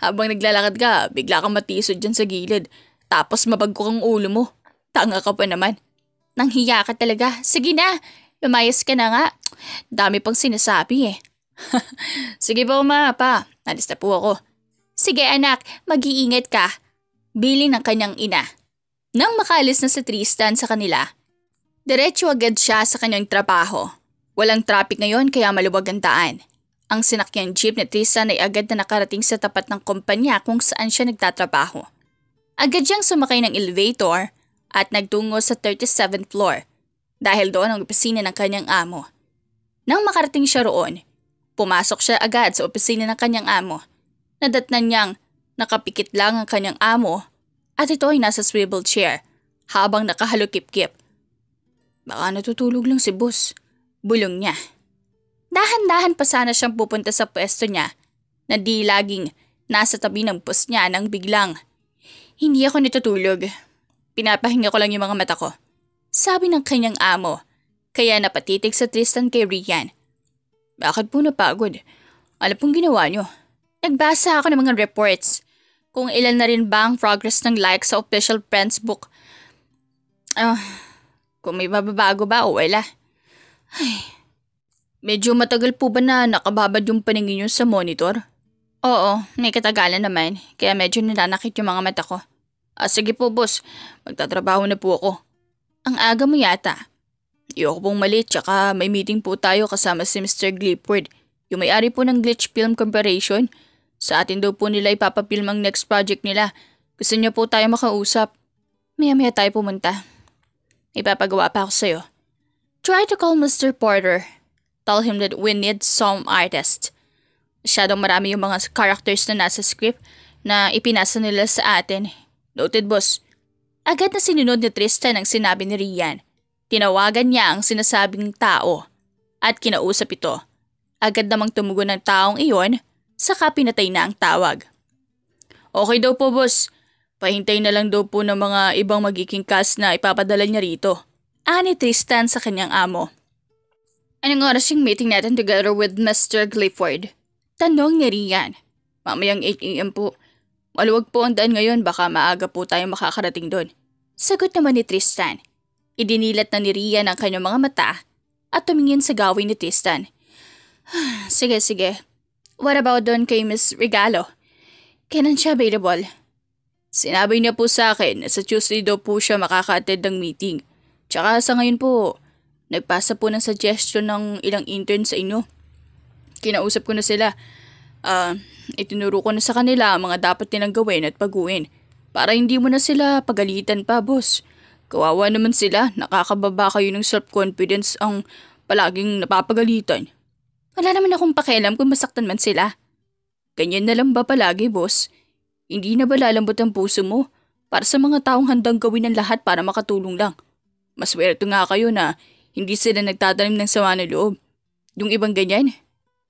habang naglalakad ka, bigla kang matisod dyan sa gilid. Tapos mabagko kang ulo mo. Tanga ka pa naman." "Nanghiya ka talaga. Sige na, lumayas ka na nga. Dami pang sinasabi eh." "Sige po ma, pa. Alis na po ako." "Sige anak, mag-iingat ka." Bilin ng kanyang ina. Nang makaalis na si Tristan sa kanila, diretso agad siya sa kanyang trabaho. Walang traffic ngayon kaya maluwag ang daan. Ang sinakyang jeep ni Tristan ay agad na nakarating sa tapat ng kumpanya kung saan siya nagtatrabaho. Agad siyang sumakay ng elevator at nagtungo sa 37th floor dahil doon ang opisina ng kanyang amo. Nang makarating siya roon, pumasok siya agad sa opisina ng kanyang amo. Nadatnan niyang nakapikit lang ang kanyang amo at ito ay nasa swivel chair habang nakahalukip-kip. "Baka natutulog lang si boss," bulong niya. Dahan-dahan pa sana siyang pupunta sa pwesto niya na di laging nasa tabi ng boss niya nang biglang, "Hindi ako natutulog. Pinapahinga ko lang yung mga mata ko," sabi ng kanyang amo, kaya napatitig sa Tristan kay Rian. "Bakit po napagod? Ano pong ginawa niyo?" "Nagbasa ako ng mga reports. Kung ilan na rin ba ang progress ng likes sa official friends book. Kung may mababago ba o wala." "Ay, medyo matagal po ba na nakababad yung paningin niyo sa monitor?" "Oo, may katagalan naman, kaya medyo nananakit yung mga mata ko." Sige po boss, magtatrabaho na po ako." "Ang aga mo yata." "Ayoko pong mali, tsaka may meeting po tayo kasama si Mr. Glipward, yung may-ari po ng Glitch Film Corporation. Sa atin daw po nila ipapapilm ang next project nila. Gusto niyo po tayo makausap." "Maya-maya tayo pumunta. Ipapagawa pa ako sa'yo." "Try to call Mr. Porter. Tell him that we need some artist. Masyadong marami yung mga characters na nasa script na ipinasa nila sa atin." "Noted boss." Agad na sinunod ni Tristan ang sinabi ni Rian. Tinawagan niya ang sinasabing tao at kinausap ito. Agad namang tumugon ng taong iyon, saka pinatay na ang tawag. "Okay daw po boss. Pahintay na lang daw po ng mga ibang magiging cast na ipapadala niya rito." Ani Tristan sa kanyang amo. "Anong oras yung meeting natin together with Mr. Clifford?" Tanong ni Rian. "Mamayang 8 AM po. Maluwag po ang daan ngayon, baka maaga po tayo makakarating doon." Sagot naman ni Tristan. Idinilat na ni Rian ang kanyang mga mata at tumingin sa gawin ni Tristan. Sige. What about doon kay Miss Regalo? Kailan siya available? Sinabi niya po sa akin na sa Tuesday daw po siya makaka-attend ng meeting. Tsaka sa ngayon po, nagpasa po ng suggestion ng ilang intern sa inyo. Kinausap ko na sila. Itinuro ko na sa kanila ang mga dapat nilang gawin at baguhin. Para hindi mo na sila pagalitan pa, boss. Kawawa naman sila, nakakababa kayo ng self-confidence ang palaging napapagalitan. Wala naman akong pakialam kung masaktan man sila. Ganyan na lang ba palagi, boss? Hindi na ba lalambot ang puso mo para sa mga taong handang gawin ang lahat para makatulong lang? Maswerte nga kayo na hindi sila nagtatanim ng sama ng loob. Yung ibang ganyan,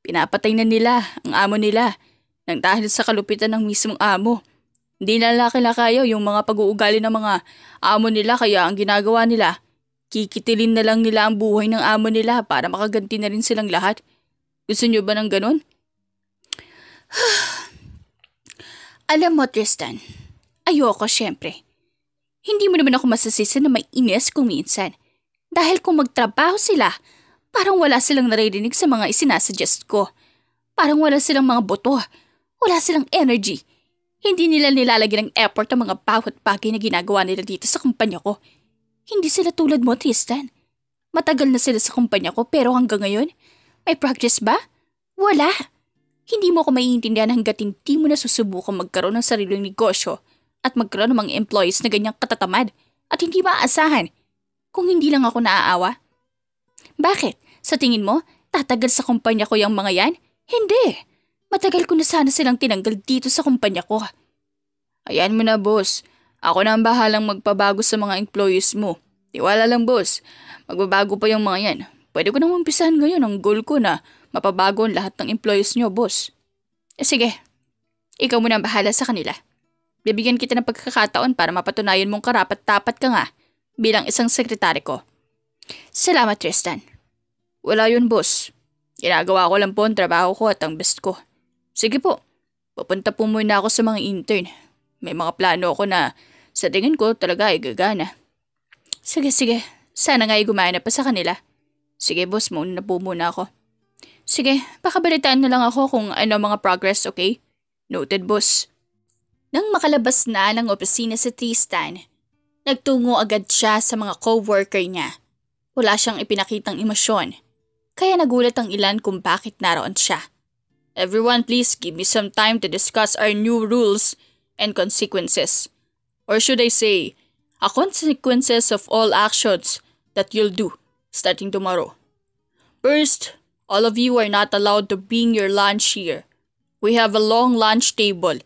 pinapatay na nila ang amo nila nang dahil sa kalupitan ng mismong amo. Hindi na kaya yung mga pag-uugali ng mga amo nila kaya ang ginagawa nila, kikitilin na lang nila ang buhay ng amo nila para makaganti na rin silang lahat. Gusto nyo ba ng ganun? Alam mo, Tristan, ayoko syempre. Hindi mo naman ako masasisi na may inis kung minsan. Dahil kung magtrabaho sila, parang wala silang naririnig sa mga isinasuggest ko. Parang wala silang mga boto. Wala silang energy. Hindi nila nilalagyan ng effort ang mga bawat bagay na ginagawa nila dito sa kumpanya ko. Hindi sila tulad mo, Tristan. Matagal na sila sa kumpanya ko pero hanggang ngayon, may progress ba? Wala. Hindi mo ako maiintindihan hanggat hindi mo na susubukang magkaroon ng sariling negosyo at magkaroon ng mga employees na ganyang katatamad at hindi maaasahan. Kung hindi lang ako naaawa. Bakit? Sa tingin mo, tatagal sa kumpanya ko yung mga yan? Hindi. Matagal ko na sana silang tinanggal dito sa kumpanya ko. Ayan mo na, boss. Ako na ang bahalang magpabago sa mga employees mo. Tiwala lang, boss. Magbabago pa yung mga yan. Pwede ko nang umpisahan ngayon ang goal ko na mapabago ang lahat ng employees nyo, boss. Sige, ikaw muna ang bahala sa kanila. Bibigyan kita ng pagkakataon para mapatunayan mong karapat-dapat ka nga bilang isang sekretary ko. Salamat, Tristan. Wala yun, boss. Ginagawa ko lang po ang trabaho ko at ang best ko. Sige po, pupunta po muna ako sa mga intern. May mga plano ako na sa tingin ko talaga ay gagana. Sige. Sana nga ay gumana pa sa kanila. Sige, boss, muna po muna ako. Sige, pakabalitaan na lang ako kung ano mga progress, okay? Noted, boss. Nang makalabas na ng opisina si Tristan, nagtungo agad siya sa mga co-worker niya. Wala siyang ipinakitang emosyon, kaya nagulat ang ilan kung bakit naroon siya. Everyone, please give me some time to discuss our new rules and consequences. Or should I say, consequences of all actions that you'll do starting tomorrow. First, all of you are not allowed to bring your lunch here. We have a long lunch table.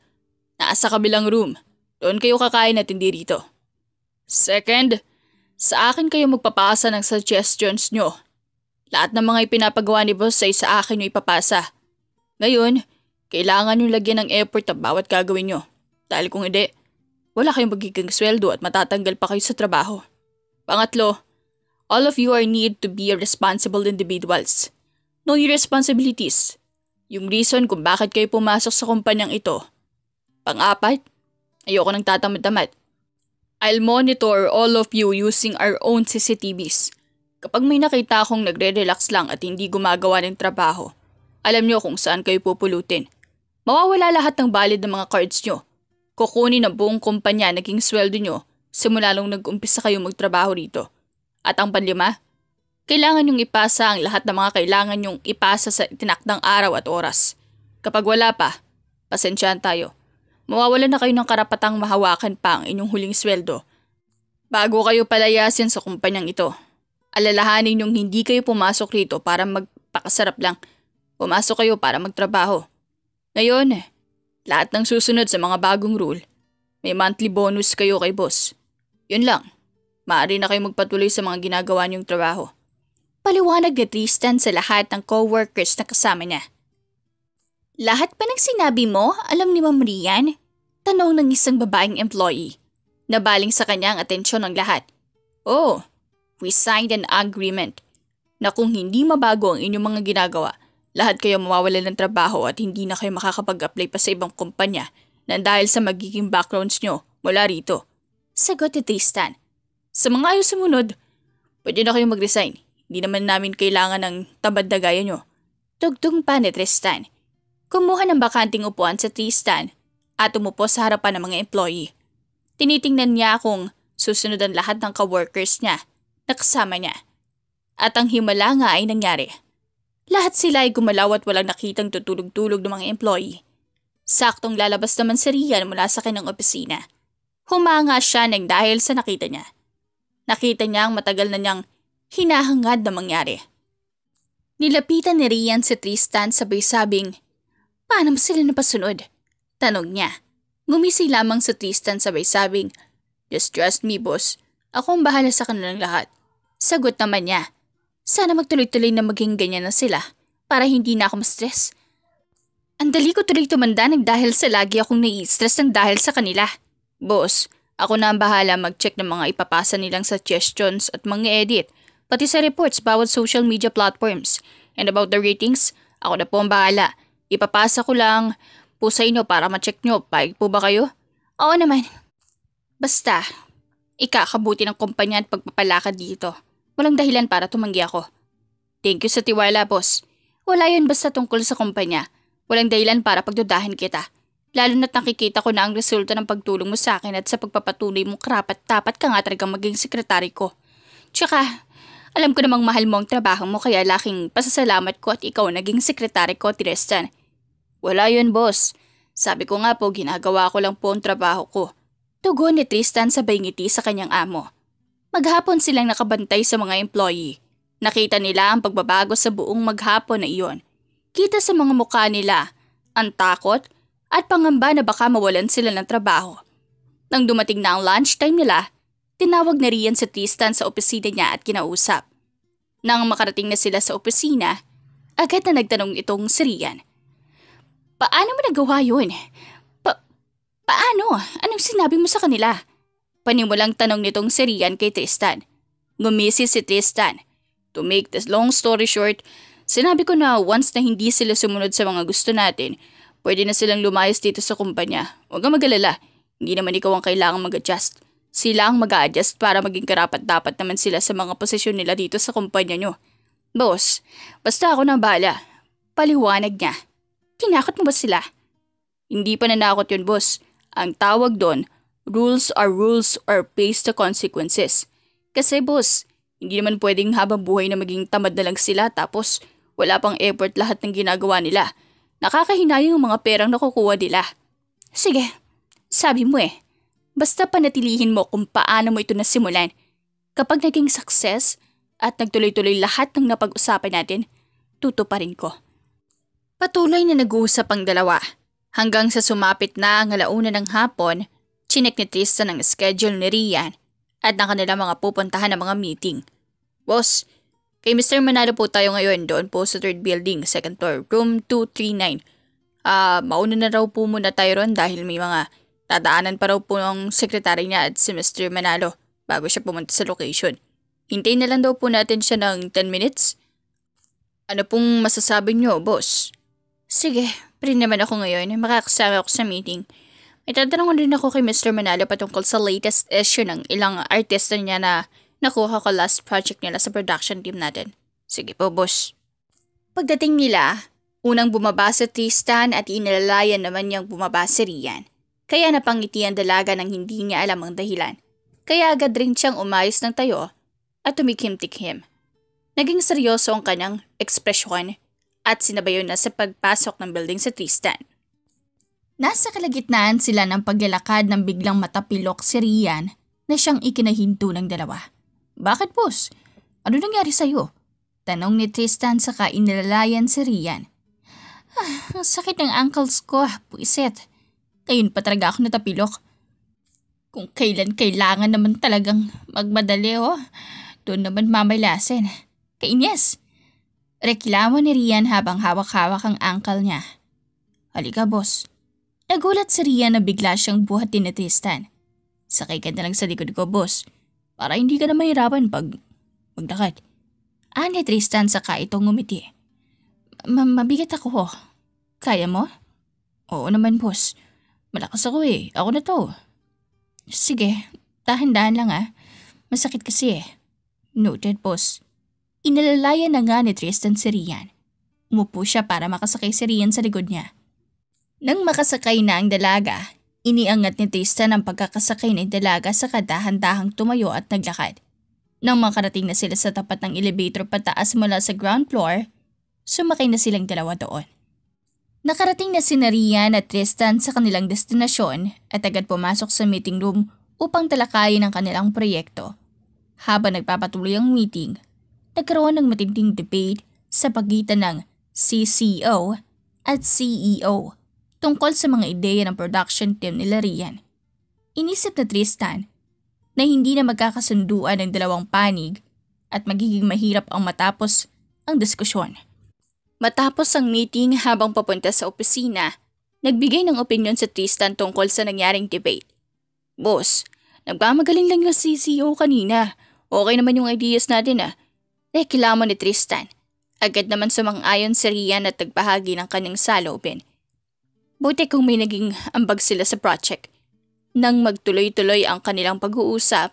Nasa kabilang room. Doon kayo kakain at hindi rito. Second, sa akin kayo magpapasa ng suggestions nyo. Lahat ng mga ipinapagawa ni boss ay sa akin nyo ipapasa. Ngayon, kailangan nyo lagyan ng effort ang bawat gagawin nyo. Dahil kung hindi, wala kayong magiging sweldo at matatanggal pa kayo sa trabaho. Pangatlo, all of you are need to be responsible individuals. Know your responsibilities. Yung reason kung bakit kayo pumasok sa kumpanyang ito. Pang-apat, ayoko nang tatamad-tamad. I'll monitor all of you using our own CCTVs. Kapag may nakita akong nagre-relax lang at hindi gumagawa ng trabaho, alam nyo kung saan kayo pupulutin. Mawawala lahat ng valid ng mga cards nyo. Kukunin ang buong kumpanya naging sweldo nyo simula nung nag-umpisa kayo magtrabaho rito. At ang panlima, kailangan nyong ipasa ang lahat ng mga kailangan nyong ipasa sa tinakdang araw at oras. Kapag wala pa, pasensyahan tayo. Mawawalan na kayo ng karapatang mahawakan pa ang inyong huling sweldo bago kayo palayasin sa kumpanyang ito. Alalahanin nyong hindi kayo pumasok rito para magpakasarap lang. Pumasok kayo para magtrabaho. Ngayon, lahat ng susunod sa mga bagong rule, may monthly bonus kayo kay boss. Yun lang. Maaari na kayo magpatuloy sa mga ginagawa niyong trabaho. Paliwanag ni Tristan sa lahat ng co-workers na kasama niya. Lahat pa ng sinabi mo, alam ni Ma'am Rian? Tanong ng isang babaeng employee. Nabaling sa kanya ang atensyon ng lahat. Oh, we signed an agreement na kung hindi mabago ang inyong mga ginagawa, lahat kayo mawawalan ng trabaho at hindi na kayo makakapag-apply pa sa ibang kumpanya na dahil sa magiging backgrounds nyo mula rito. Sagot ni Tristan. Sa mga ayaw sumunod, Pwede na kayong mag-resign. Hindi naman namin kailangan ng tamad na gaya nyo. Tugtong pa ni Tristan. Kumuha ng bakanting upuan sa Tristan at umupo sa harapan ng mga employee. Tinitingnan niya kung susunod ang lahat ng ka-workers niya na kasama niya. At ang himala nga ay nangyari. Lahat sila ay gumalaw at walang nakitang tutulog-tulog ng mga employee. Saktong lalabas naman si Rian mula sa kanyang opisina. Humanga siya nang dahil sa nakita niya. Nakita niya ang matagal na niyang hinahangad na mangyari. Nilapitan ni Rian si Tristan sabay sabing, "Paano mo sila napasunod?" Tanong niya. Ngumisi lamang si Tristan sabay sabing, "Just trust me, boss. Ako ang bahala sa kanilang lahat." Sagot naman niya, "Sana magtuloy-tuloy na maging ganyan na sila para hindi na ako ma-stress. Ang dali ko tuloy tumanda ng dahil sa lagi akong nai-stress ng dahil sa kanila." "Boss, ako na ang bahala mag-check ng mga ipapasa nilang suggestions at mga edit, pati sa reports bawat social media platforms. And about the ratings, ako na po ang bahala. Ipapasa ko lang po sa inyo para ma-check nyo. Paig po ba kayo?" "Oo naman. Basta, ikakabuti ng kumpanya at pagpapalakad dito. Walang dahilan para tumanggi ako." "Thank you sa tiwala, boss. Wala yun basta tungkol sa kumpanya. Walang dahilan para pagdudahin kita. Lalo na't nakikita ko na ang resulta ng pagtulong mo sa akin at sa pagpapatuloy mong karapat-dapat ka nga talagang maging sekretary ko. Tsaka, alam ko namang mahal mo ang trabaho mo kaya laking pasasalamat ko at ikaw naging sekretary ko, Tristan." "Wala yun, boss. Sabi ko nga po, ginagawa ko lang po ang trabaho ko." Tugon ni Tristan sabay ngiti sa kanyang amo. Maghapon silang nakabantay sa mga employee. Nakita nila ang pagbabago sa buong maghapon na iyon. Kita sa mga mukha nila ang takot at pangamba na baka mawalan sila ng trabaho. Nang dumating na ang lunchtime nila, tinawag na Rian si Tristan sa opisina niya at kinausap. Nang makarating na sila sa opisina, agad na nagtanong itong si Rian. "Paano mo nagawa yun? Paano? Anong sinabi mo sa kanila?" Panimulang tanong nitong si Rian kay Tristan. Ngumisi si Tristan. "To make this long story short, sinabi ko na once na hindi sila sumunod sa mga gusto natin, pwede na silang lumayas dito sa kumpanya. Huwag kang mag-alala, hindi naman ikaw ang kailangang mag-adjust. Sila ang mag-a-adjust para maging karapat-dapat naman sila sa mga posisyon nila dito sa kumpanya nyo. Boss, basta ako na bahala." Paliwanag niya. "Tinakot mo ba sila?" "Hindi pa nanakot yun, boss. Ang tawag doon, rules or face the consequences. Kasi boss, hindi naman pwedeng habang buhay na maging tamad na lang sila tapos wala pang effort lahat ng ginagawa nila. Nakakahinayang ang mga perang nakukuha nila." "Sige, sabi mo eh. Basta panatilihin mo kung paano mo ito nasimulan. Kapag naging success at nagtuloy-tuloy lahat ng napag-usapan natin, tutuparin ko." Patuloy na nag-uusap ang dalawa. Hanggang sa sumapit na ang 1:00 ng hapon, chinek ni Tristan ang schedule ni Rian at ng kanilang mga pupuntahan ng mga meeting. "Boss, kay Mr. Manalo po tayo ngayon doon po sa 3rd building, 2nd floor, room 239. Mauna na raw po muna tayo ron dahil may mga dadaanan pa raw po ng sekretary niya at si Mr. Manalo bago siya pumunta sa location. Hintayin na lang daw po natin siya ng 10 minutes. Ano pong masasabi niyo, boss?" "Sige, free naman ako ngayon. Makakasama ako sa meeting. May tatanungan din ako kay Mr. Manalo patungkol sa latest issue ng ilang artista niya na nakuha ko last project nila sa production team natin." "Sige po, boss." Pagdating nila, unang bumaba si Tristan at inilalayan naman niyang bumaba si Rian. Kaya napangiti ang dalaga nang hindi niya alam ang dahilan. Kaya agad rin siyang umayos ng tayo at tumikim-tikim. Naging seryoso ang kanyang ekspresyon at sinabayon na sa pagpasok ng building sa Tristan. Nasa kalagitnaan sila ng paglalakad nang biglang matapilok si Rian na siyang ikinahinto ng dalawa. "Bakit, boss? Ano nangyari sa'yo?" Tanong ni Tristan saka inilalayan si Rian. Ang sakit ng ankles ko, puiset. Ngayon pa talaga ako natapilok. Kung kailan kailangan naman talagang magmadali, doon naman mamaylasin. Kainis." Reklamo ni Rian habang hawak-hawak ang ankle niya. "Halika, boss." Nagulat si Rian na bigla siyang buhatin ni Tristan. "Sakay ka na lang sa likod ko, boss, para hindi ka na mahirapan pag maglakad." Ani Tristan saka itong ngumiti. Mabigat ako. Kaya mo?" "Oo naman, boss. Malakas ako eh. Ako na to." "Sige, dahan-dahan lang ah. Masakit kasi eh." Noted, boss. Inalalaya na nga ni Tristan si Rian. Umupo siya para makasakay si Rian sa likod niya. Nang makasakay na ang dalaga, iniangat ni Tristan ang pagkakasakay ng dalaga sa kadahan-dahang tumayo at naglakad. Nang makarating na sila sa tapat ng elevator pataas mula sa ground floor, sumakay na silang dalawa doon. Nakarating na si Rian at Tristan sa kanilang destinasyon at agad pumasok sa meeting room upang talakayin ang kanilang proyekto. Habang nagpapatuloy ang meeting, nagkaroon ng matinding debate sa pagitan ng CCO at CEO tungkol sa mga ideya ng production team nila Rian. Inisip na Tristan na hindi na magkakasunduan ng dalawang panig at magiging mahirap ang matapos ang diskusyon. Matapos ang meeting habang papunta sa opisina, nagbigay ng opinyon si Tristan tungkol sa nangyaring debate. Boss, nagmamagaling lang yung CCO kanina. Okay naman yung ideas natin Reklamo ni Tristan. Agad naman sumang-ayon si Rian at nagbahagi ng kanyang saloobin. Buti kung may naging ambag sila sa project. Nang magtuloy-tuloy ang kanilang pag-uusap,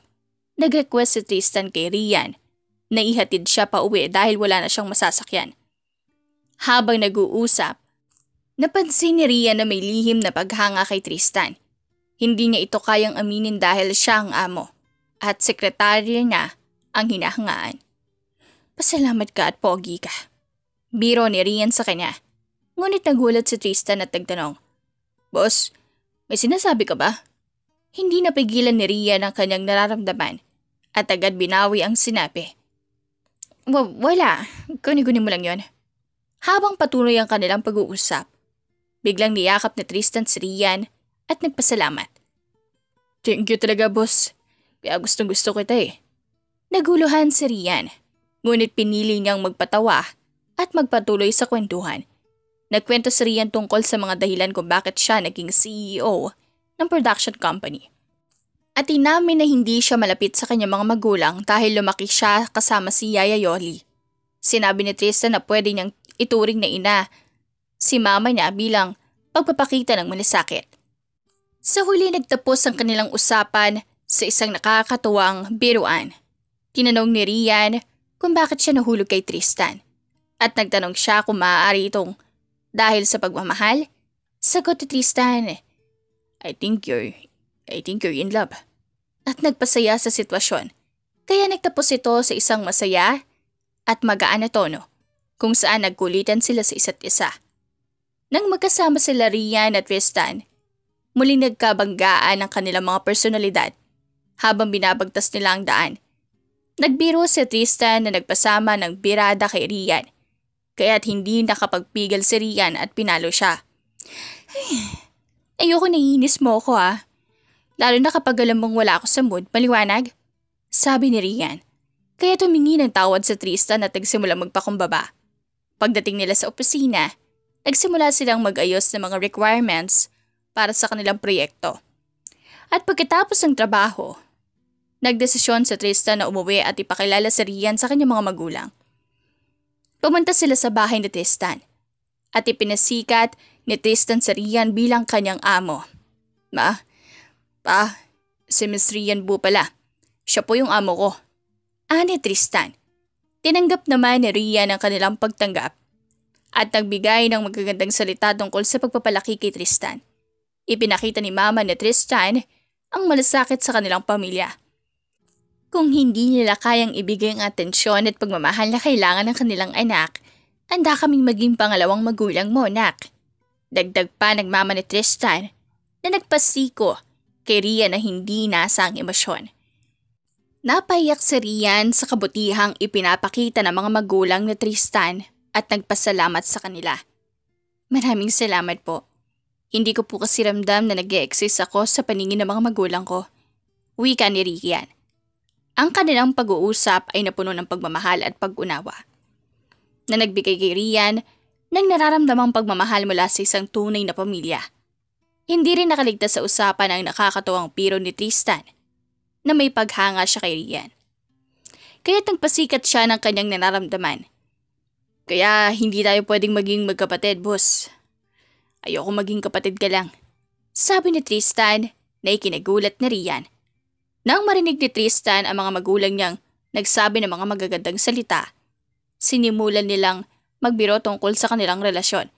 nag-request si Tristan kay Rian na ihatid siya pa uwi dahil wala na siyang masasakyan. Habang nag-uusap, napansin ni Rian na may lihim na paghanga kay Tristan. Hindi niya ito kayang aminin dahil siya ang amo at sekretarya niya ang hinahangaan. Pasalamat ka at pogi ka. Biro ni Rian sa kanya. Ngunit nagulat si Tristan at nagtanong, Boss, may sinasabi ka ba? Hindi napigilan ni Rian ang kanyang nararamdaman at agad binawi ang sinabi. Wala, guni-guni mo lang yon. Habang patuloy ang kanilang pag-uusap, biglang niyakap ni Tristan si Rian at nagpasalamat. Thank you talaga, boss. Kaya gustong-gusto kita Naguluhan si Rian, ngunit pinili niyang magpatawa at magpatuloy sa kwentuhan. Nagkwento si Rian tungkol sa mga dahilan kung bakit siya naging CEO ng production company. At inamin na hindi siya malapit sa kanyang mga magulang dahil lumaki siya kasama si Yaya Yoli. Sinabi ni Tristan na pwede niyang ituring na ina si mama niya bilang pagpapakita ng malasakit. Sa huli nagtapos ang kanilang usapan sa isang nakakatuwang biruan. Tinanong ni Rian kung bakit siya nahulog kay Tristan at nagtanong siya kung maaari itong dahil sa pagmamahal. Sagot ni Tristan, I think you're in love. At nagpasaya sa sitwasyon. Kaya nagtapos ito sa isang masaya at magaan na tono kung saan nagkulitan sila sa isa't isa. Nang magkasama sila Rian at Tristan, muling nagkabanggaan ang kanilang mga personalidad habang binabagtas nila ang daan. Nagbiro si Tristan na nagpasama ng birada kay Rian, kaya't hindi nakapagpigil si Rian at pinalo siya. Ayoko naiinis mo ako Lalo na kapag alam mong wala ako sa mood, maliwanag? Sabi ni Rian. Kaya tumingi ng tawad sa Tristan at nagsimula magpakumbaba. Pagdating nila sa opisina, nagsimula silang mag-ayos ng mga requirements para sa kanilang proyekto. At pagkatapos ng trabaho, nagdesisyon si Tristan na umuwi at ipakilala si Rian sa kanyang mga magulang. Pumunta sila sa bahay ni Tristan at ipinasikat ni Tristan si Rian bilang kanyang amo. Si Miss Rian po pala. Siya po yung amo ko. Ani Tristan. Tinanggap naman ni Rian ang kanilang pagtanggap at nagbigay ng magagandang salita tungkol sa pagpapalaki kay Tristan. Ipinakita ni mama ni Tristan ang malasakit sa kanilang pamilya. Kung hindi nila kayang ibigay ang atensyon at pagmamahal na kailangan ng kanilang anak, handa kaming maging pangalawang magulang mo, nak. Dagdag pa ng mama ni Tristan na nagpasiko kay Rian na hindi nasa ang emosyon. Napaiyak si Rian sa kabutihang ipinapakita ng mga magulang ni Tristan at nagpasalamat sa kanila. Maraming salamat po. Hindi ko po kasi ramdam na nag-e-exist ako sa paningin ng mga magulang ko. Wika ni Rian. Ang kanilang pag-uusap ay napuno ng pagmamahal at pag-unawa. Na nagbigay kay Rian ng nararamdamang pagmamahal mula sa isang tunay na pamilya. Hindi rin nakaligtas sa usapan ang nakakatuwang biro ni Tristan na may paghanga siya kay Rian. Kaya't nagpasikat siya ng kanyang nararamdaman. Kaya hindi tayo pwedeng maging magkapatid, boss. Ayoko maging kapatid ka lang. Sabi ni Tristan na ikinagulat ni Rian. Nang marinig ni Tristan ang mga magulang niyang nagsabi ng mga magagandang salita. Sinimulan nilang magbiro tungkol sa kanilang relasyon.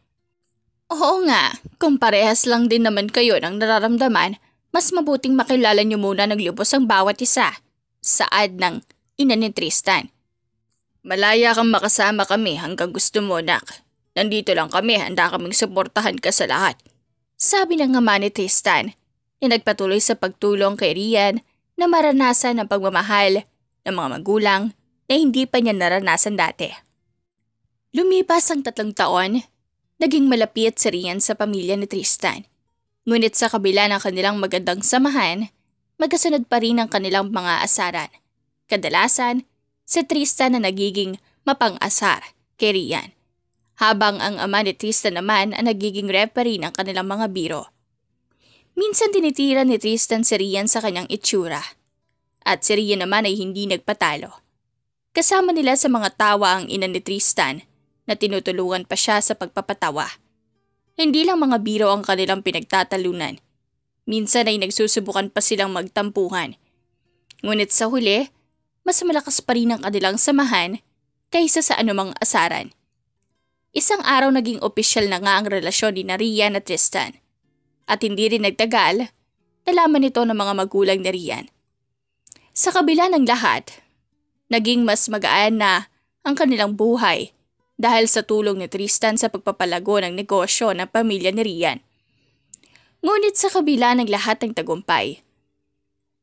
Oo nga, kung parehas lang din naman kayo ng nararamdaman, mas mabuting makilala niyo muna ng lubos ang bawat isa. Saad ng ina ni Tristan. Malaya kang makasama kami hanggang gusto mo, nak. Nandito lang kami, handa kaming suportahan ka sa lahat. Sabi ng ama ni Tristan, na nagpatuloy sa pagtulong kay Rian na maranasan ang pagmamahal ng mga magulang na hindi pa niya naranasan dati. Lumipas ang 3 taon, naging malapit si Rian sa pamilya ni Tristan. Ngunit sa kabila ng kanilang magandang samahan, magkasunod pa rin ang kanilang mga asaran. Kadalasan, si Tristan na nagiging mapang-asar kay Rian, habang ang ama ni Tristan naman ang nagiging referee ng kanilang mga biro. Minsan tinitira ni Tristan si Rian sa kanyang itsura, at si Rian naman ay hindi nagpatalo. Kasama nila sa mga tawa ang ina ni Tristan na tinutulungan pa siya sa pagpapatawa. Hindi lang mga biro ang kanilang pinagtatalunan. Minsan ay nagsusubukan pa silang magtampuhan. Ngunit sa huli, mas malakas pa rin ang kanilang samahan kaysa sa anumang asaran. Isang araw naging opisyal na nga ang relasyon ni Rian at Tristan. At hindi rin nagtagal, nalaman ito ng mga magulang ni Rian. Sa kabila ng lahat, naging mas magaan na ang kanilang buhay dahil sa tulong ni Tristan sa pagpapalago ng negosyo ng pamilya ni Rian. Ngunit sa kabila ng lahat ng tagumpay,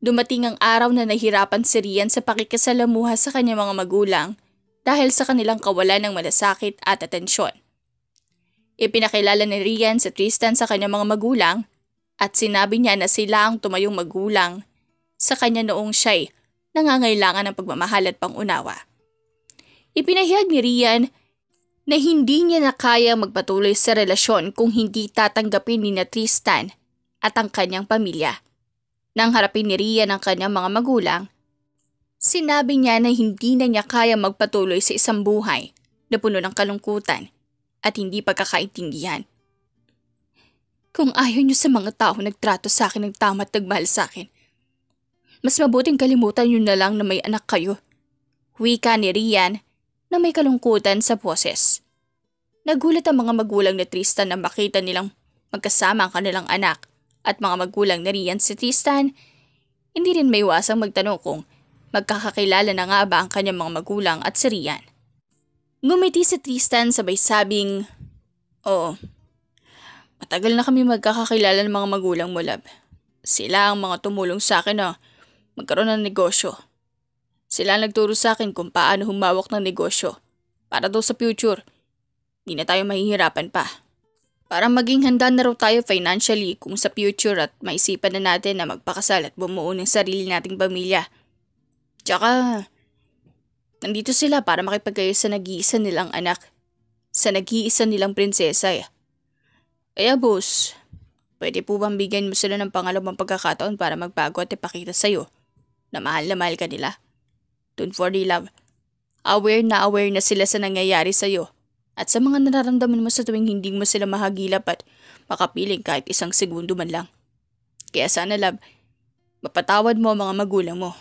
dumating ang araw na nahirapan si Rian sa pakikisalamuha sa kanyang mga magulang dahil sa kanilang kawalan ng malasakit at atensyon. Ipinakilala ni Rian si Tristan sa kanyang mga magulang at sinabi niya na sila ang tumayong magulang sa kanya noong siya'y nangangailangan ng pagmamahal at pangunawa. Ipinahayag ni Rian na hindi niya na kaya magpatuloy sa relasyon kung hindi tatanggapin ni Tristan at ang kanyang pamilya. Nang harapin ni Rian ang kanyang mga magulang, sinabi niya na hindi na niya kaya magpatuloy sa isang buhay na puno ng kalungkutan at hindi pagkakaintindihan. Kung ayaw niyo sa mga tao nagtrato sa akin ng tama at nagmahal sa akin, mas mabuting kalimutan niyo na lang na may anak kayo. Wika ni Rian na may kalungkutan sa boses. Nagulat ang mga magulang ni Tristan na makita nilang magkasama ang kanilang anak at mga magulang ni Rian si Tristan. Hindi rin may iwasang magtanong kung magkakakilala na nga ba ang kanyang mga magulang at si Rian. Ngumiti si Tristan sabay sabing, "Oo, matagal na kami magkakakilala ng mga magulang mo, love. Sila ang mga tumulong sa akin na magkaroon ng negosyo. Sila ang nagturo sa akin kung paano humawak ng negosyo para daw sa future, di na tayo mahihirapan pa. Para maging handa na raw tayo financially kung sa future at maisipan na natin na magpakasal at bumuo ng sarili nating pamilya. Tsaka, nandito sila para makipagkayo sa nag-iisa nilang anak, sa nag-iisa nilang prinsesa. Kaya boss, pwede po bang bigyan mo sila ng pangalawang pagkakataon para magbago at ipakita sa'yo na mahal ka nila? Don't worry, love. Aware na sila sa nangyayari sa'yo at sa mga nararamdaman mo sa tuwing hindi mo sila mahagilap at makapiling kahit isang segundo man lang. Kaya sana, love, mapatawad mo ang mga magulang mo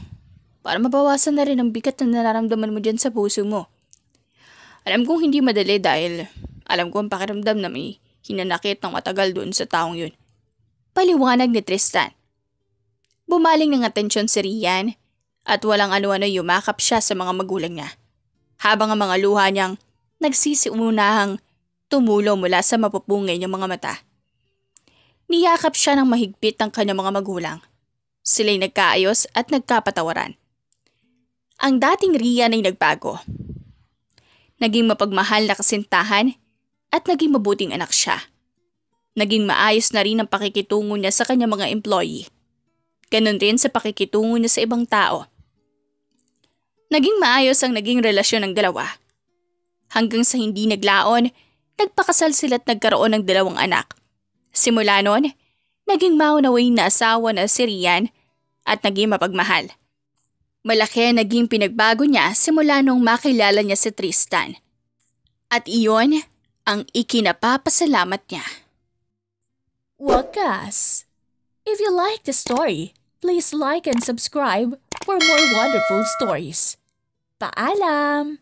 para mabawasan na rin ang bigat na nararamdaman mo dyan sa puso mo. Alam kong hindi madali dahil alam ko ang pakiramdam na may hinanakit ng matagal doon sa taong yun." Paliwanag ni Tristan. Bumaling ng atensyon si Rian at walang ano-ano yumakap siya sa mga magulang niya, habang ang mga luha niyang nagsisiunahang tumulo mula sa mapupungay niyang mga mata. Niyakap siya ng mahigpit ng kanyang mga magulang. Sila'y nagkaayos at nagkapatawaran. Ang dating Rian ay nagbago. Naging mapagmahal na kasintahan at naging mabuting anak siya. Naging maayos na rin ang pakikitungo niya sa kanyang mga employee. Ganon rin sa pakikitungo niya sa ibang tao. Naging maayos ang naging relasyon ng dalawa. Hanggang sa hindi naglaon, nagpakasal sila at nagkaroon ng 2 anak. Simula noon, naging maunawain na asawa na si Rian at naging mapagmahal. Malaki ang naging pinagbago niya simula nung makilala niya si Tristan. At iyon ang ikinapapasalamat niya. Wakas! If you like the story, please like and subscribe for more wonderful stories. Paalam!